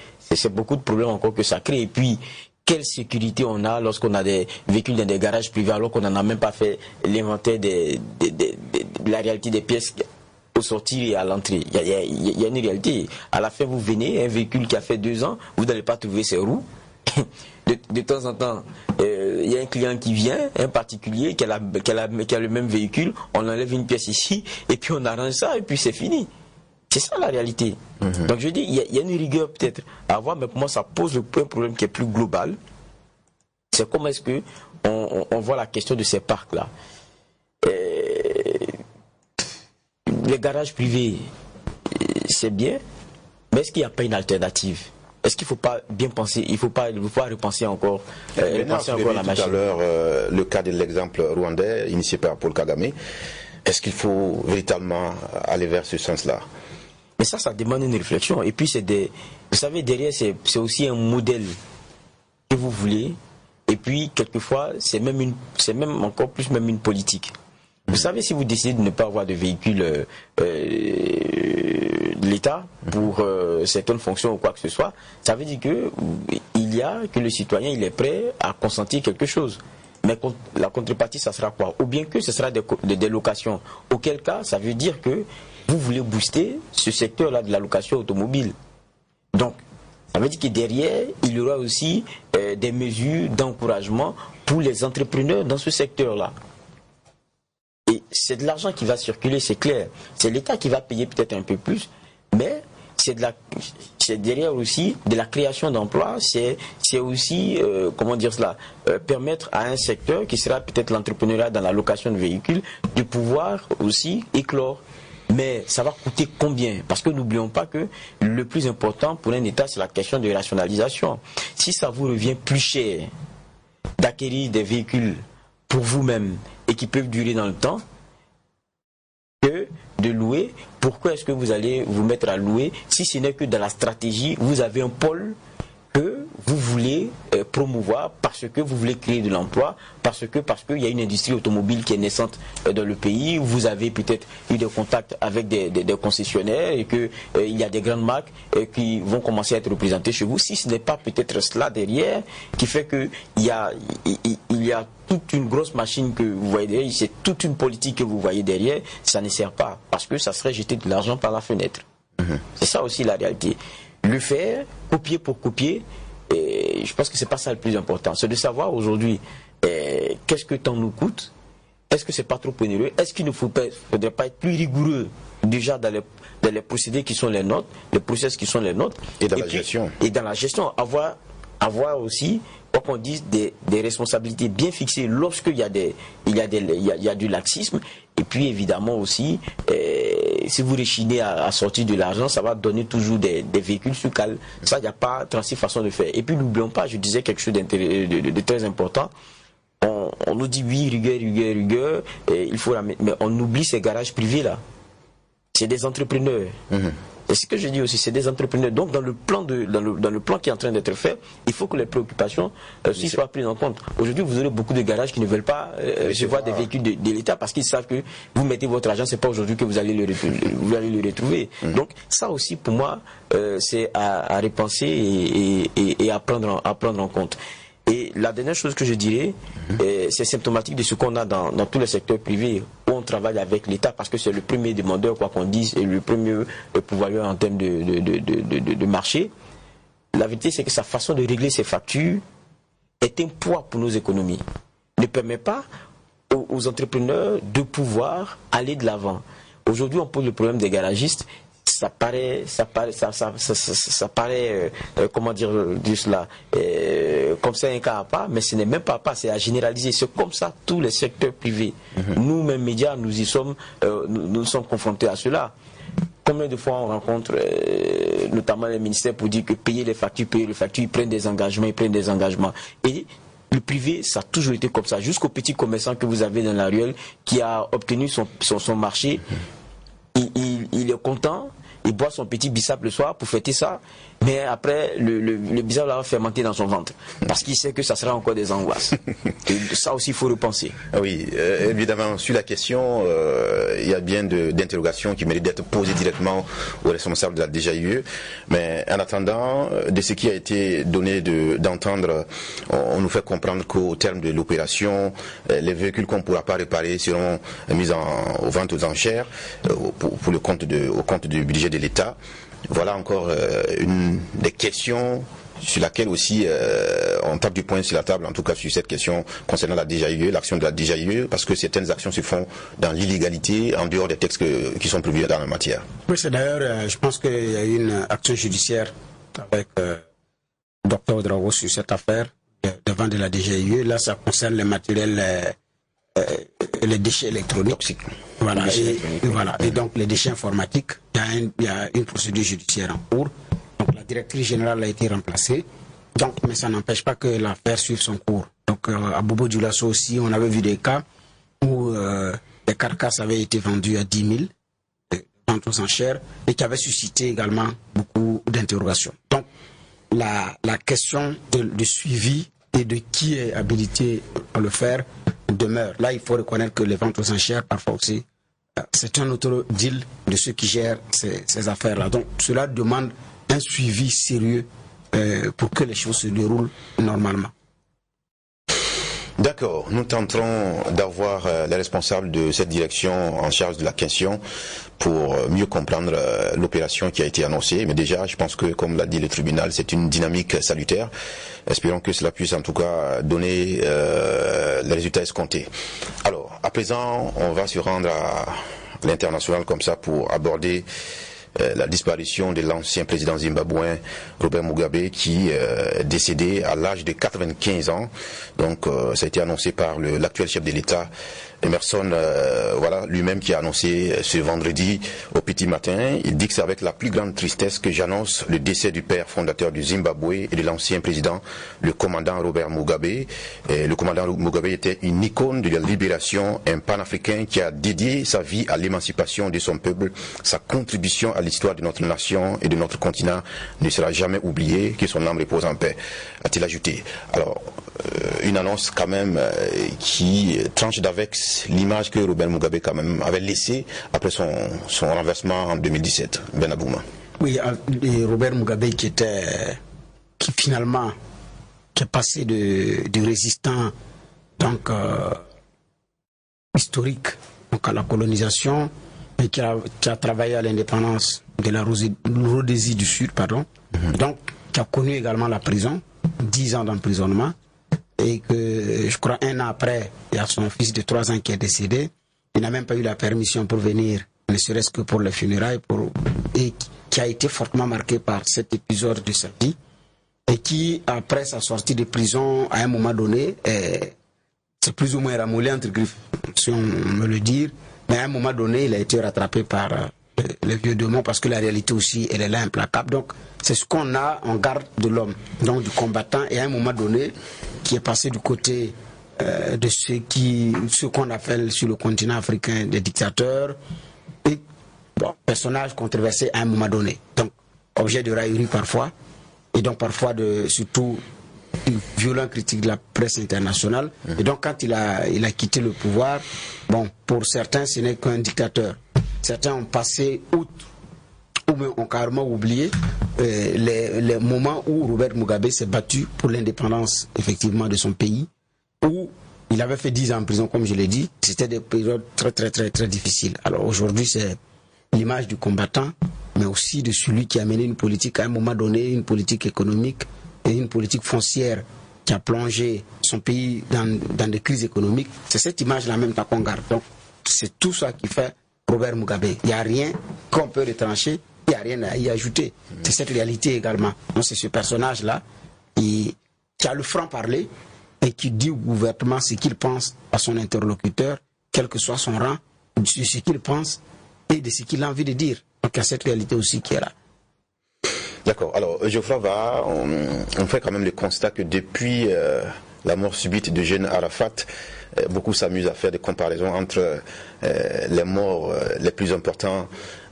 beaucoup de problèmes encore que ça crée. Et puis, quelle sécurité on a lorsqu'on a des véhicules dans des garages privés, alors qu'on n'en a même pas fait l'inventaire de la réalité des pièces au sortir et à l'entrée. Il y a une réalité. À la fin, vous venez, un véhicule qui a fait 2 ans, vous n'allez pas trouver ses roues. De temps en temps, il y a un client qui vient, un particulier qui a le même véhicule, on enlève une pièce ici, et puis on arrange ça, et puis c'est fini. C'est ça la réalité. Donc je dis, il y a une rigueur peut-être à avoir, mais pour moi ça pose un problème qui est plus global. C'est comment est-ce que on voit la question de ces parcs-là. Les garages privés, c'est bien, mais est-ce qu'il n'y a pas une alternative? Est-ce qu'il ne faut pas bien penser, il faut pas repenser encore, la machine? Tout à l'heure, le cas de l'exemple rwandais initié par Paul Kagame, est-ce qu'il faut véritablement aller vers ce sens-là? Mais ça demande une réflexion. Et puis vous savez, derrière c'est aussi un modèle que vous voulez. Et puis quelquefois c'est même encore plus même une politique. Vous savez, si vous décidez de ne pas avoir de véhicule de l'État pour certaines fonctions ou quoi que ce soit, ça veut dire que le citoyen il est prêt à consentir quelque chose. Mais la contrepartie, ça sera quoi? Ou bien que ce sera des locations. Auquel cas, ça veut dire que vous voulez booster ce secteur-là de la location automobile. Donc, ça veut dire que derrière, il y aura aussi des mesures d'encouragement pour les entrepreneurs dans ce secteur-là. Et c'est de l'argent qui va circuler, c'est clair. C'est l'État qui va payer peut-être un peu plus, mais c'est derrière aussi de la création d'emplois, c'est aussi, comment dire cela, permettre à un secteur qui sera peut-être l'entrepreneuriat dans la location de véhicules de pouvoir aussi éclore. Mais ça va coûter combien? Parce que n'oublions pas que le plus important pour un État, c'est la question de rationalisation. Si ça vous revient plus cher d'acquérir des véhicules pour vous-même et qui peuvent durer dans le temps, de louer, pourquoi est-ce que vous allez vous mettre à louer si ce n'est que dans la stratégie, vous avez un pôle que vous voulez promouvoir parce que vous voulez créer de l'emploi, parce qu'il y a une industrie automobile qui est naissante dans le pays, vous avez peut-être eu des contacts avec des concessionnaires et qu'il y a des grandes marques qui vont commencer à être représentées chez vous. Si ce n'est pas peut-être cela derrière qui fait qu'il y a toute une grosse machine que vous voyez derrière, c'est toute une politique que vous voyez derrière, ça ne sert pas parce que ça serait jeter de l'argent par la fenêtre. C'est ça aussi la réalité. Le faire, copier pour copier, et je pense que c'est pas ça le plus important. C'est de savoir aujourd'hui qu'est-ce que temps nous coûte, est-ce que c'est pas trop onéreux, est-ce qu'il ne faudrait pas être plus rigoureux déjà dans les procédés qui sont les nôtres, les process qui sont les nôtres, et dans la gestion. Et dans la gestion, avoir aussi, quoi qu'on dise, des responsabilités bien fixées lorsqu'il y a du laxisme. Et puis évidemment aussi, si vous réchinez à sortir de l'argent, ça va donner toujours des véhicules sur cale. Ça, il n'y a pas 36 façons de faire. Et puis n'oublions pas, je disais quelque chose de très important. On nous dit oui, rigueur, il faut mais on oublie ces garages privés là. C'est des entrepreneurs. Et ce que je dis aussi, c'est des entrepreneurs. Donc dans le plan qui est en train d'être fait, il faut que les préoccupations soient prises en compte. Aujourd'hui, vous aurez beaucoup de garages qui ne veulent pas recevoir des véhicules de l'État parce qu'ils savent que vous mettez votre argent, c'est pas aujourd'hui que vous allez le retrouver. Donc ça aussi, pour moi, c'est à repenser et à prendre en compte. Et la dernière chose que je dirais, c'est symptomatique de ce qu'on a dans tous les secteurs privés où on travaille avec l'État parce que c'est le premier demandeur, quoi qu'on dise, et le premier pourvoyeur en termes de marché. La vérité, c'est que sa façon de régler ses factures est un poids pour nos économies. Ne permet pas aux entrepreneurs de pouvoir aller de l'avant. Aujourd'hui, on pose le problème des garagistes. Ça paraît, comment dire cela, comme ça un cas à part, mais ce n'est même pas à part, c'est à généraliser. C'est comme ça tous les secteurs privés. Nous, mêmes médias, nous sommes confrontés à cela. Combien de fois on rencontre, notamment les ministères, pour dire que payer les factures, ils prennent des engagements. Et le privé, ça a toujours été comme ça. Jusqu'au petit commerçant que vous avez dans la ruelle qui a obtenu son marché, il est content. Il boit son petit bissap le soir pour fêter ça, mais après, le bissap va fermenter dans son ventre, parce qu'il sait que ça sera encore des angoisses. Et ça aussi, il faut repenser. Oui, évidemment, sur la question, il y a bien d'interrogations qui méritent d'être posées directement aux responsables de la DGIE, mais en attendant, de ce qui a été donné d'entendre, on nous fait comprendre qu'au terme de l'opération, les véhicules qu'on ne pourra pas réparer seront mis aux ventes aux enchères pour le compte du budget de l'État. Voilà encore une des questions sur laquelle aussi on tape du poing sur la table, en tout cas sur cette question concernant la DGIE, l'action de la DGIE, parce que certaines actions se font dans l'illégalité, en dehors des textes qui sont prévus dans la matière. Oui, c'est d'ailleurs, je pense qu'il y a eu une action judiciaire avec Dr Ouedraogo sur cette affaire devant de la DGIE. Là, ça concerne les matériels, les déchets électroniques. Toxiques. Voilà, et donc les déchets informatiques, il y a une procédure judiciaire en cours. Donc la directrice générale a été remplacée. Donc, mais ça n'empêche pas que l'affaire suive son cours. Donc à Bobo Dioulasso aussi, on avait vu des cas où les carcasses avaient été vendues à 10 000, ventes aux enchères, et qui avaient suscité également beaucoup d'interrogations. Donc la question de suivi et de qui est habilité à le faire demeure. Là, il faut reconnaître que les ventes aux enchères, parfois aussi, c'est un autre deal de ceux qui gèrent ces affaires-là. Donc, cela demande un suivi sérieux pour que les choses se déroulent normalement. D'accord, nous tenterons d'avoir les responsables de cette direction en charge de la question pour mieux comprendre l'opération qui a été annoncée. Mais déjà, je pense que, comme l'a dit le tribunal, c'est une dynamique salutaire. Espérons que cela puisse en tout cas donner les résultats escomptés. Alors, à présent, on va se rendre à l'international comme ça pour aborder la disparition de l'ancien président zimbabwéen Robert Mugabe qui est décédé à l'âge de 95 ans. Donc ça a été annoncé par l'actuel chef de l'État Emerson, voilà, lui-même qui a annoncé ce vendredi au petit matin, il dit que c'est avec la plus grande tristesse que j'annonce le décès du père fondateur du Zimbabwe et de l'ancien président, le commandant Robert Mugabe. Et le commandant Mugabe était une icône de la libération, un panafricain qui a dédié sa vie à l'émancipation de son peuple. Sa contribution à l'histoire de notre nation et de notre continent ne sera jamais oubliée, que son âme repose en paix, a-t-il ajouté. Alors, une annonce quand même qui tranche d'avec l'image que Robert Mugabe quand même avait laissée après son renversement en 2017. Ben Abouma. Oui, et Robert Mugabe qui finalement est passé de résistant donc historique donc à la colonisation et qui a travaillé à l'indépendance de la Rhodésie du Sud, donc qui a connu également la prison, 10 ans d'emprisonnement. Et que, je crois, 1 an après, il y a son fils de 3 ans qui est décédé. Il n'a même pas eu la permission pour venir, ne serait-ce que pour les funérailles, et qui a été fortement marqué par cet épisode de sa vie. Et qui, après sa sortie de prison, à un moment donné, c'est plus ou moins ramoulé entre griffes, si on me le dit. Mais à un moment donné, il a été rattrapé par les vieux démons, parce que la réalité aussi, elle est là implacable. Donc, c'est ce qu'on a en garde de l'homme, donc du combattant, et à un moment donné, qui est passé du côté de ce qu'on appelle sur le continent africain des dictateurs, et personnages controversés à un moment donné. Donc, objet de raillerie parfois, et donc parfois surtout de violents critiques de la presse internationale. Et donc, quand il a quitté le pouvoir, pour certains, ce n'est qu'un dictateur. Certains ont passé outre, ou même ont carrément oublié les moments où Robert Mugabe s'est battu pour l'indépendance effectivement de son pays, où il avait fait 10 ans en prison, comme je l'ai dit. C'était des périodes très très très très difficiles. Alors aujourd'hui, c'est l'image du combattant, mais aussi de celui qui a mené une politique à un moment donné, une politique économique et une politique foncière qui a plongé son pays dans des crises économiques. C'est cette image-là même qu'on garde. Donc c'est tout ça qui fait Robert Mugabe. Il n'y a rien qu'on peut retrancher, il n'y a rien à y ajouter. C'est cette réalité également. Donc c'est ce personnage-là qui a le franc-parler et qui dit ouvertement ce qu'il pense à son interlocuteur, quel que soit son rang, de ce qu'il pense et de ce qu'il a envie de dire. Donc il y a cette réalité aussi qui est là. D'accord. Alors, Geoffroy on fait quand même le constat que depuis la mort subite de Jeune Arafat, beaucoup s'amusent à faire des comparaisons entre les morts les plus importants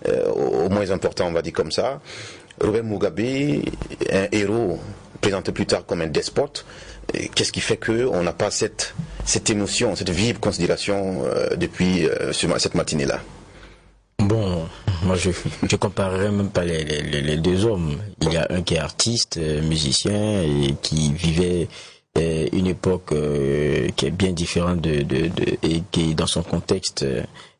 aux moins importants, on va dire comme ça. Robert Mugabe, un héros présenté plus tard comme un despote, qu'est-ce qui fait qu'on n'a pas cette émotion, cette vive considération depuis cette matinée-là? Bon, moi je comparerais même pas les deux hommes. Il y a un qui est artiste, musicien, et qui vivait une époque qui est bien différente et qui dans son contexte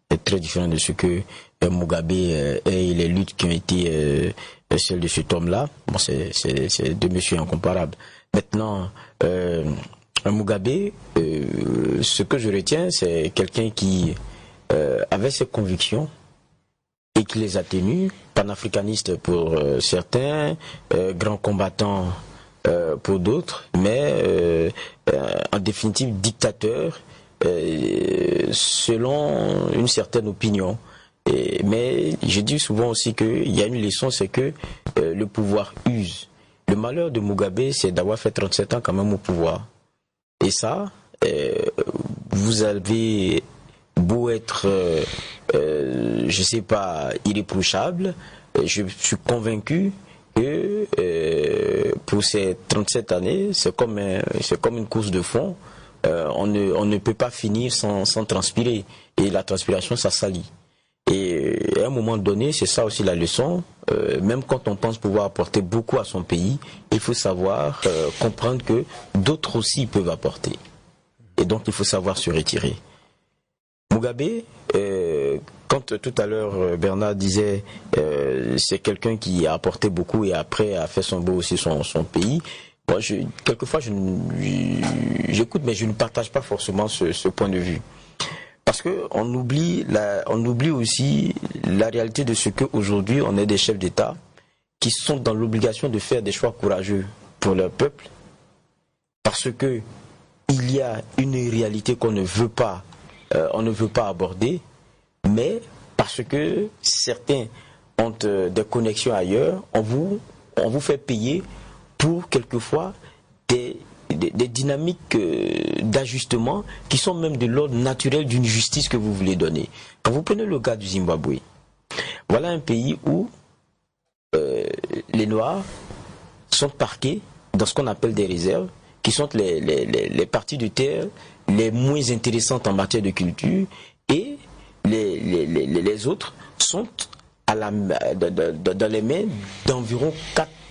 est très différent de ce que Mugabe et les luttes qui ont été celles de cet homme-là. Bon, c'est deux messieurs incomparables. Maintenant, Mugabe, ce que je retiens, c'est quelqu'un qui avait ses convictions et qui les a tenues, panafricaniste pour certains, grand combattant pour d'autres, mais en définitive dictateur selon une certaine opinion. Mais je dis souvent aussi qu'il y a une leçon, c'est que le pouvoir use. Le malheur de Mugabe, c'est d'avoir fait 37 ans quand même au pouvoir. Et ça, vous avez beau être, je sais pas, irréprochable, je suis convaincu que pour ces 37 années, c'est comme une course de fond. On ne peut pas finir sans transpirer. Et la transpiration, ça salit. Et à un moment donné, c'est ça aussi la leçon. Même quand on pense pouvoir apporter beaucoup à son pays, il faut savoir comprendre que d'autres aussi peuvent apporter. Et donc, il faut savoir se retirer. Mugabe, quand tout à l'heure Bernard disait c'est quelqu'un qui a apporté beaucoup et après a fait son beau aussi son pays. Moi, quelquefois, j'écoute, mais je ne partage pas forcément ce point de vue. Parce qu'on oublie aussi la réalité de ce qu'aujourd'hui, on est des chefs d'État qui sont dans l'obligation de faire des choix courageux pour leur peuple. Parce que il y a une réalité qu'on ne veut pas on ne veut pas aborder, mais parce que certains ont des connexions ailleurs, on vous fait payer pour quelquefois des dynamiques d'ajustement qui sont même de l'ordre naturel d'une justice que vous voulez donner. Quand vous prenez le cas du Zimbabwe, voilà un pays où les Noirs sont parqués dans ce qu'on appelle des réserves, qui sont les parties de terre les moins intéressantes en matière de culture, et les autres sont dans les mains d'environ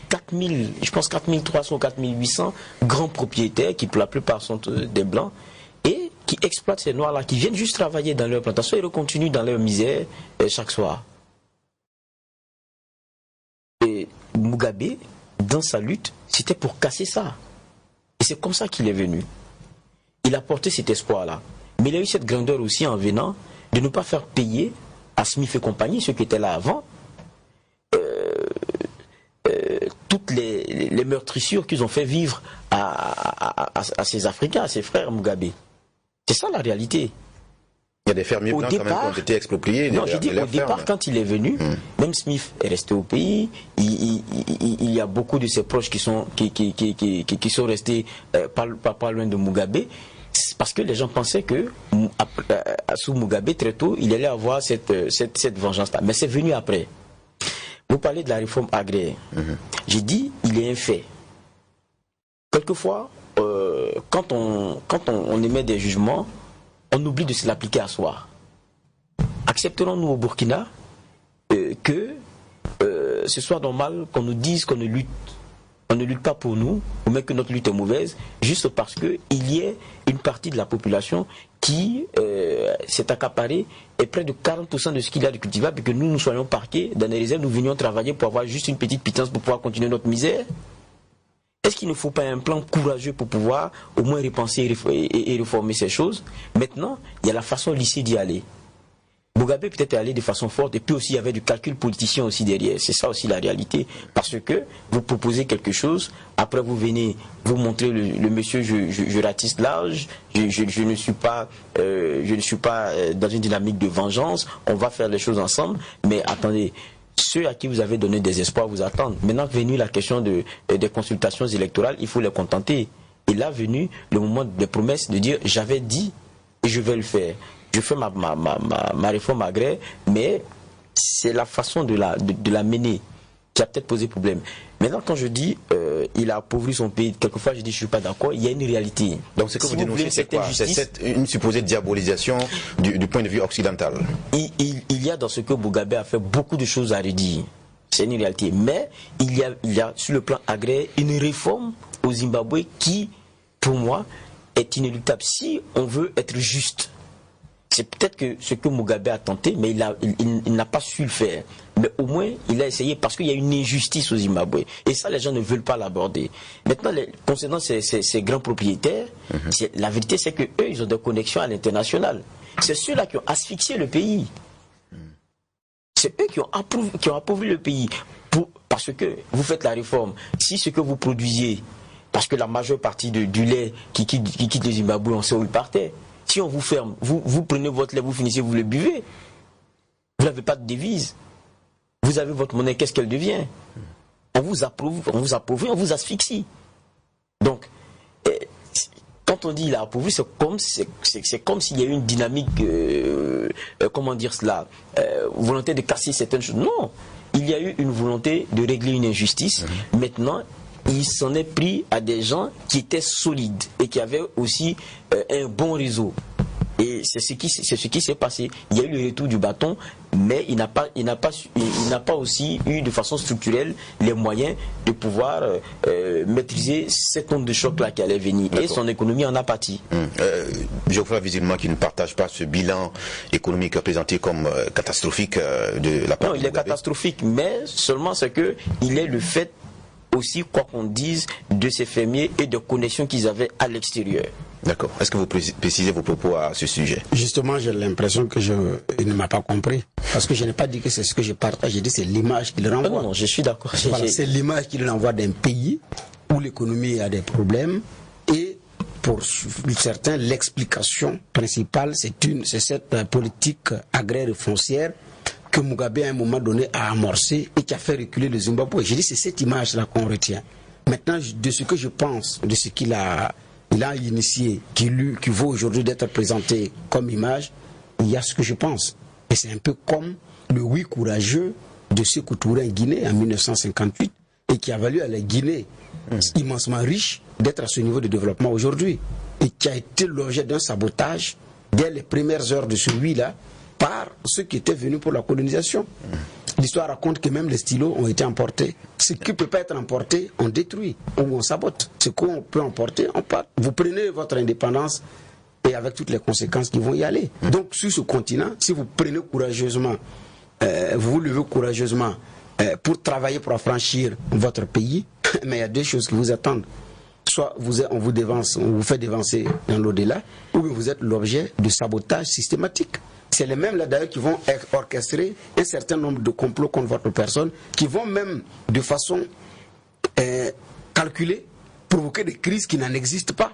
4000, je pense 4300 ou 4800 grands propriétaires qui pour la plupart sont des blancs et qui exploitent ces noirs-là, qui viennent juste travailler dans leur plantation et continuent dans leur misère chaque soir. Et Mugabe, dans sa lutte, c'était pour casser ça. Et c'est comme ça qu'il est venu. Il a porté cet espoir-là. Mais il a eu cette grandeur aussi en venant de ne pas faire payer à Smith et compagnie, ceux qui étaient là avant, toutes les meurtrissures qu'ils ont fait vivre à ces Africains, à ces frères Mugabe. C'est ça la réalité. Il y a des fermiers blancs quand même qui ont été expropriés. Non, j'ai dit au départ, quand il est venu, même Smith est resté au pays. Il y a beaucoup de ses proches qui sont restés pas loin de Mugabe. Parce que les gens pensaient que sous Mugabe, très tôt, il allait avoir cette vengeance-là. Mais c'est venu après. Vous parlez de la réforme agraire. J'ai dit, il est un fait. Quelquefois, quand on émet des jugements, on oublie de se l'appliquer à soi. Accepterons-nous au Burkina que ce soit normal qu'on nous dise qu'on ne lutte pas pour nous, ou même que notre lutte est mauvaise, juste parce qu'il y ait une partie de la population qui s'est accaparée et près de 40% de ce qu'il y a de cultivable, et que nous soyons parqués dans les réserves, nous venions travailler pour avoir juste une petite pitance pour pouvoir continuer notre misère. Est-ce qu'il ne faut pas un plan courageux pour pouvoir au moins repenser et réformer ces choses? Maintenant, il y a la façon lissée d'y aller. Mugabe peut-être est allé de façon forte, et puis aussi il y avait du calcul politicien aussi derrière. C'est ça aussi la réalité. Parce que vous proposez quelque chose, après vous venez vous montrer le monsieur, je ratisse large, je ne suis pas dans une dynamique de vengeance, on va faire les choses ensemble, mais attendez. Ceux à qui vous avez donné des espoirs vous attendent. Maintenant que venue la question des consultations électorales, il faut les contenter. Et là venu le moment des promesses de dire j'avais dit et je vais le faire. Je fais ma réforme agraire, mais c'est la façon de la mener qui a peut-être posé problème. Maintenant, quand je dis il a appauvri son pays, quelquefois je dis je ne suis pas d'accord, il y a une réalité. Donc ce que vous dénoncez, c'est quoi? C'est une supposée diabolisation du point de vue occidental. Il y a dans ce que Mugabe a fait beaucoup de choses à redire. C'est une réalité. Mais il y a sur le plan agraire une réforme au Zimbabwe qui, pour moi, est inéluctable. Si on veut être juste, c'est peut-être que ce que Mugabe a tenté, mais il n'a pas su le faire. Mais au moins, il a essayé parce qu'il y a une injustice au Zimbabwe. Et ça, les gens ne veulent pas l'aborder. Maintenant, concernant ces grands propriétaires, la vérité, c'est qu'eux, ils ont des connexions à l'international. C'est ceux-là qui ont asphyxié le pays. C'est eux qui ont appauvri le pays. Parce que vous faites la réforme. Si ce que vous produisiez, parce que la majeure partie du lait qui quitte le Zimbabwe, on sait où il partait. Si on vous ferme, vous prenez votre lait, vous finissez, vous le buvez. Vous n'avez pas de devise. Vous avez votre monnaie, qu'est-ce qu'elle devient? On vous appauvrit, on vous asphyxie. Donc, quand on dit il a appauvri, c'est comme s'il y a eu une dynamique, comment dire cela, volonté de casser certaines choses. Non, il y a eu une volonté de régler une injustice. Maintenant, il s'en est pris à des gens qui étaient solides et qui avaient aussi un bon réseau. Et c'est ce qui s'est passé. Il y a eu le retour du bâton, mais il n'a pas aussi eu de façon structurelle les moyens de pouvoir maîtriser cette onde de choc-là qui allait venir. Et son économie en a pâti. Geoffroy, visiblement, qui ne partage pas ce bilan économique présenté comme catastrophique de la part. Non, il est catastrophique, mais seulement c'est qu'il est le fait aussi, quoi qu'on dise, de ces fermiers et de connexions qu'ils avaient à l'extérieur. D'accord. Est-ce que vous précisez vos propos à ce sujet? Justement, j'ai l'impression que il ne m'a pas compris. Parce que je n'ai pas dit que c'est ce que je partage, j'ai dit c'est l'image qu'il renvoie. Non, je suis d'accord. Voilà, c'est l'image qu'il renvoie d'un pays où l'économie a des problèmes et pour certains, l'explication principale, c'est cette politique agraire et foncière que Mugabe à un moment donné a amorcé et qui a fait reculer le Zimbabwe. Je dis c'est cette image-là qu'on retient. Maintenant, de ce que je pense, de ce qu'il a initié, qui vaut aujourd'hui d'être présenté comme image, il y a ce que je pense. Et c'est un peu comme le oui courageux de Sékou Touré en Guinée en 1958 et qui a valu à la Guinée immensement riche d'être à ce niveau de développement aujourd'hui et qui a été l'objet d'un sabotage dès les premières heures de ce oui-là par ceux qui étaient venus pour la colonisation. L'histoire raconte que même les stylos ont été emportés. Ce qui ne peut pas être emporté, on détruit ou on sabote. Ce qu'on peut emporter, on part. Vous prenez votre indépendance et avec toutes les conséquences qui vont y aller. Donc sur ce continent, si vous prenez courageusement, vous vous levez courageusement pour travailler pour affranchir votre pays, mais il y a deux choses qui vous attendent. Soit on vous dévance, on vous fait dévancer dans l'au-delà, ou vous êtes l'objet de sabotage systématique. C'est les mêmes là d'ailleurs qui vont orchestrer un certain nombre de complots contre votre personne, qui vont même de façon calculée provoquer des crises qui n'en existent pas.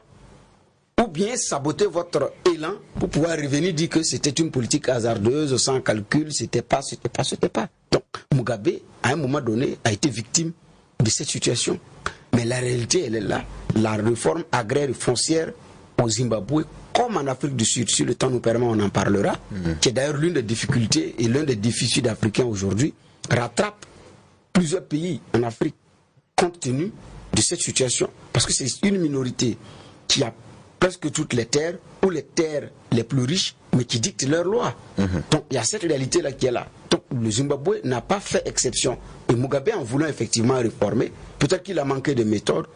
Ou bien saboter votre élan pour pouvoir revenir dire que c'était une politique hasardeuse, sans calcul, c'était pas. Donc Mugabe, à un moment donné, a été victime de cette situation. Mais la réalité, elle est là. La réforme agraire et foncière au Zimbabwe, comme en Afrique du Sud, si le temps nous permet, on en parlera, qui est d'ailleurs l'une des difficultés et l'un des défis sud-africains aujourd'hui, rattrape plusieurs pays en Afrique compte tenu de cette situation. Parce que c'est une minorité qui a presque toutes les terres, ou les terres les plus riches, mais qui dictent leurs lois. Donc il y a cette réalité-là qui est là. Donc le Zimbabwe n'a pas fait exception. Et Mugabe, en voulant effectivement réformer, peut-être qu'il a manqué de méthode,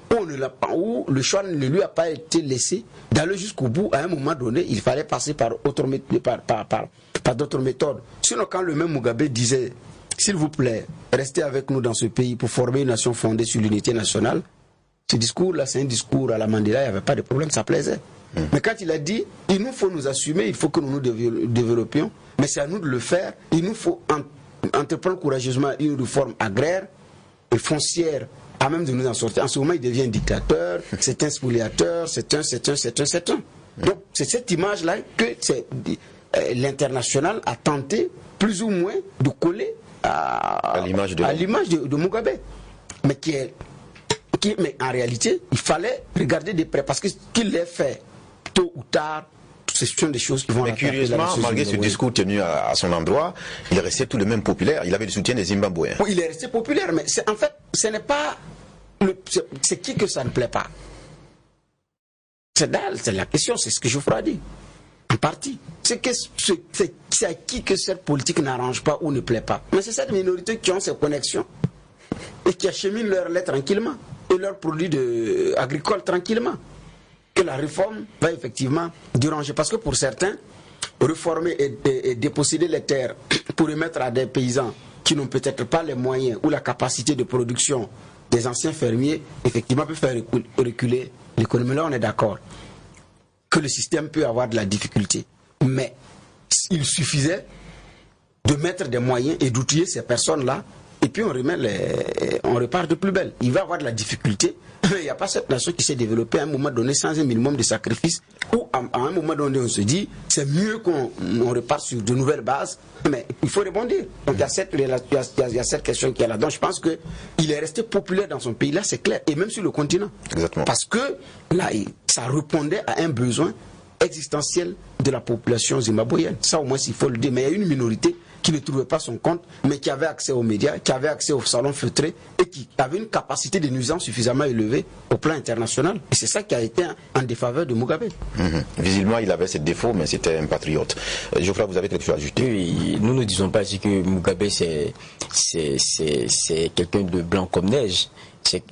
ou le choix ne lui a pas été laissé d'aller jusqu'au bout. À un moment donné, il fallait passer par d'autres méthodes. Sinon, quand le même Mugabe disait, s'il vous plaît, restez avec nous dans ce pays pour former une nation fondée sur l'unité nationale, ce discours-là, c'est un discours à la Mandela, il n'y avait pas de problème, ça plaisait. Mais quand il a dit, il nous faut nous assumer, il faut que nous nous développions, mais c'est à nous de le faire, il nous faut entreprendre courageusement une réforme agraire et foncière à même de nous en sortir. En ce moment, il devient un dictateur, c'est un spoliateur, c'est un. Donc, c'est cette image-là que l'international a tenté plus ou moins de coller à l'image de Mugabe. Mais en réalité, il fallait regarder de près, parce que qu'il l'ait fait tôt ou tard, ce sont des choses qui vont... Mais curieusement, malgré ce discours tenu à son endroit, il est resté tout de même populaire. Il avait le soutien des Zimbabwéens. Oui, il est resté populaire, mais en fait, ce n'est pas... C'est qui que ça ne plaît pas? C'est la question, c'est ce que je ferai dire. En partie. C'est à qui que cette politique n'arrange pas ou ne plaît pas. Mais c'est cette minorité qui ont ces connexions et qui acheminent leurs laits tranquillement et leurs produits agricoles tranquillement, que la réforme va effectivement déranger. Parce que pour certains, réformer et déposséder les terres pour remettre à des paysans qui n'ont peut-être pas les moyens ou la capacité de production des anciens fermiers, effectivement peut faire reculer l'économie. Là, on est d'accord que le système peut avoir de la difficulté. Mais il suffisait de mettre des moyens et d'outiller ces personnes-là, et puis on repart de plus belle. Il va y avoir de la difficulté. Il n'y a pas cette nation qui s'est développée à un moment donné sans un minimum de sacrifice, ou à un moment donné on se dit c'est mieux qu'on reparte sur de nouvelles bases, mais il faut rebondir. Donc il y a cette question qui est là. Donc je pense qu'il est resté populaire dans son pays, là c'est clair, et même sur le continent. Exactement. Parce que là, ça répondait à un besoin existentiel de la population zimbabwéenne. Ça au moins il faut le dire, mais il y a une minorité qui ne trouvait pas son compte, mais qui avait accès aux médias, qui avait accès aux salons feutrés et qui avait une capacité de nuisance suffisamment élevée au plan international. Et c'est ça qui a été en défaveur de Mugabe. Visiblement, il avait ses défauts, mais c'était un patriote. Geoffroy, vous avez quelque chose à ajouter? Oui, nous ne disons pas ici que Mugabe c'est quelqu'un de blanc comme neige.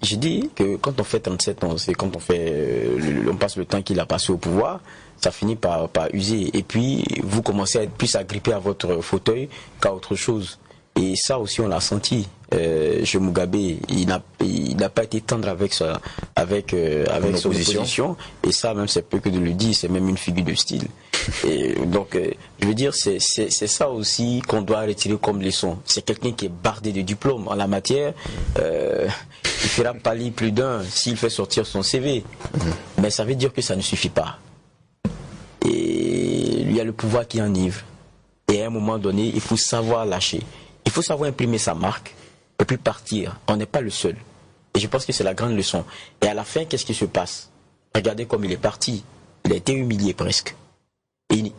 Je dis que quand on fait 37 ans, c'est quand on passe le temps qu'il a passé au pouvoir, ça finit par user. Et puis, vous commencez à être plus agrippé à votre fauteuil qu'à autre chose. Et ça aussi, on l'a senti. Chez Mugabe, il n'a pas été tendre avec son opposition. Et ça, même, c'est peu que de le dire, c'est même une figure de style. Et donc, je veux dire, c'est ça aussi qu'on doit retirer comme leçon. C'est quelqu'un qui est bardé de diplômes en la matière. Il fera pâlir plus d'un s'il fait sortir son CV. Mais ça veut dire que ça ne suffit pas. Et il y a le pouvoir qui enivre. Et à un moment donné, il faut savoir lâcher. Il faut savoir imprimer sa marque et puis partir. On n'est pas le seul. Et je pense que c'est la grande leçon. Et à la fin, qu'est-ce qui se passe? Regardez comme il est parti. Il a été humilié presque. Et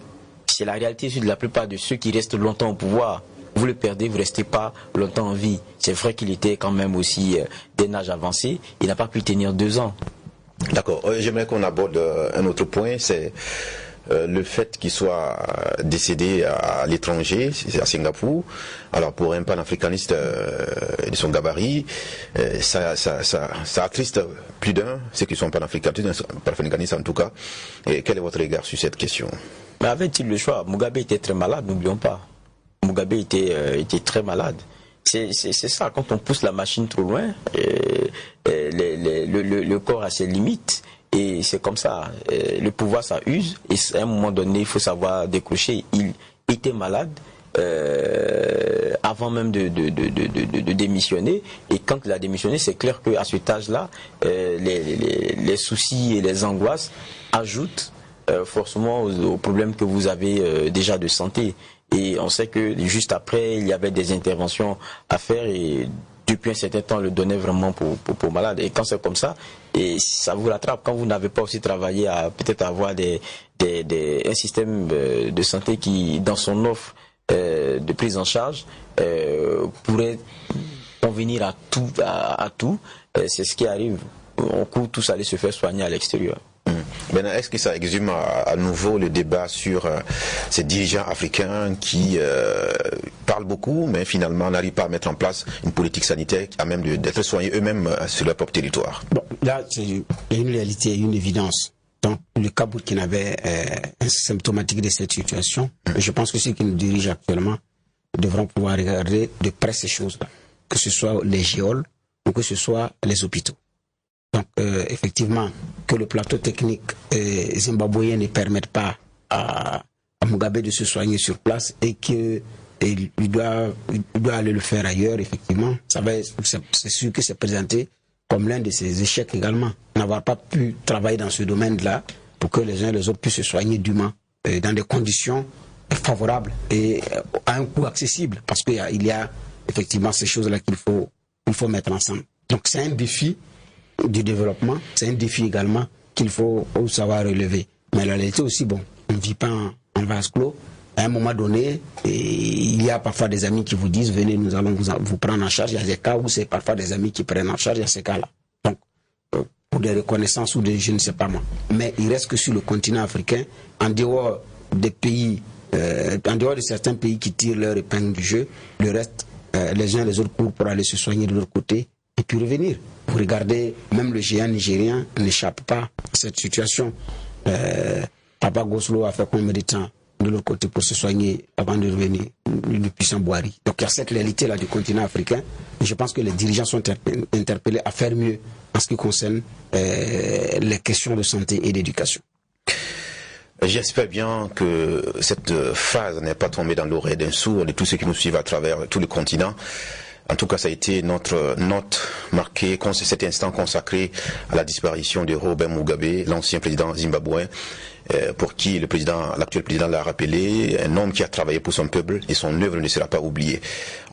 c'est la réalité de la plupart de ceux qui restent longtemps au pouvoir. Vous le perdez, vous ne restez pas longtemps en vie. C'est vrai qu'il était quand même aussi d'un âge avancé. Il n'a pas pu tenir 2 ans. D'accord. J'aimerais qu'on aborde un autre point, c'est le fait qu'il soit décédé à l'étranger, à Singapour. Alors pour un panafricaniste de son gabarit, ça attriste plus d'un, ceux qui sont panafricanistes en tout cas. Et quel est votre regard sur cette question? Mais avait-il le choix? Mugabe était très malade, n'oublions pas. Mugabe était très malade. C'est ça, quand on pousse la machine trop loin, le corps a ses limites. Et c'est comme ça, le pouvoir ça use, et à un moment donné il faut savoir décrocher. Il était malade avant même de démissionner, et quand il a démissionné, c'est clair qu'à cet âge-là, les soucis et les angoisses ajoutent forcément aux problèmes que vous avez déjà de santé. Et on sait que juste après, il y avait des interventions à faire, et depuis un certain temps, on le donnait vraiment pour malade. Et quand c'est comme ça, et ça vous rattrape. Quand vous n'avez pas aussi travaillé à peut-être avoir un système de santé qui, dans son offre de prise en charge, pourrait convenir à tout, c'est ce qui arrive. On court tous aller se faire soigner à l'extérieur. Maintenant, est-ce que ça exhume à nouveau le débat sur ces dirigeants africains qui parlent beaucoup, mais finalement n'arrivent pas à mettre en place une politique sanitaire à même d'être soignés eux-mêmes sur leur propre territoire? Bon, là, c'est une réalité, une évidence. Donc, le cas burkinabé est symptomatique de cette situation. Je pense que ceux qui nous dirigent actuellement devront pouvoir regarder de près ces choses-là, que ce soit les géoles ou que ce soit les hôpitaux. Donc, effectivement, que le plateau technique zimbabwéen ne permette pas à Mugabe de se soigner sur place et qu'il doit aller le faire ailleurs, effectivement, c'est sûr que c'est présenté comme l'un de ses échecs également. N'avoir pas pu travailler dans ce domaine-là pour que les uns et les autres puissent se soigner dûment, dans des conditions favorables et à un coût accessible, parce qu'il y a effectivement ces choses-là qu'il faut mettre ensemble. Donc, c'est un défi du développement, c'est un défi également qu'il faut savoir relever. Mais la réalité aussi, bon, on ne vit pas en vase clos. À un moment donné, il y a parfois des amis qui vous disent venez, nous allons vous prendre en charge. Il y a des cas où c'est parfois des amis qui prennent en charge, il y a ces cas-là. Donc, pour des reconnaissances ou des je ne sais pas moi. Mais il reste que sur le continent africain, en dehors des pays, en dehors de certains pays qui tirent leur épingle du jeu, le reste, les uns et les autres courent pour aller se soigner de leur côté et puis revenir. Vous regardez, même le géant nigérien n'échappe pas à cette situation. Papa Goslo a fait combien de temps de l'autre côté pour se soigner avant de revenir, le puissant Boari. Donc il y a cette réalité-là du continent africain. Et je pense que les dirigeants sont interpellés à faire mieux en ce qui concerne les questions de santé et d'éducation. J'espère bien que cette phase n'est pas tombée dans l'oreille d'un sourd de tous ceux qui nous suivent à travers tout le continent. En tout cas, ça a été notre note marquée, cet instant consacré à la disparition de Robert Mugabe, l'ancien président zimbabwéen, pour qui l'actuel président l'a rappelé, un homme qui a travaillé pour son peuple et son œuvre ne sera pas oubliée.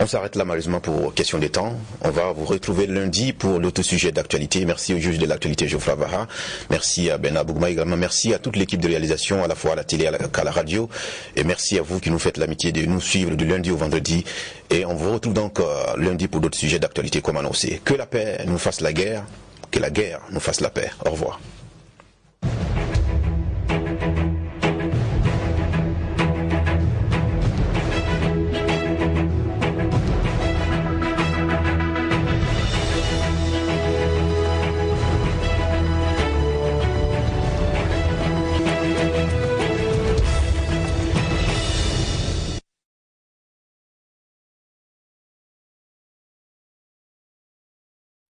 On s'arrête là malheureusement pour question de temps. On va vous retrouver lundi pour l'autre sujet d'actualité. Merci au juge de l'actualité Geoffroy Vaha. Merci à Bernard Bougma également. Merci à toute l'équipe de réalisation, à la fois à la télé qu'à la radio. Et merci à vous qui nous faites l'amitié de nous suivre du lundi au vendredi. Et on vous retrouve donc lundi pour d'autres sujets d'actualité comme annoncé. Que la paix nous fasse la guerre, que la guerre nous fasse la paix. Au revoir.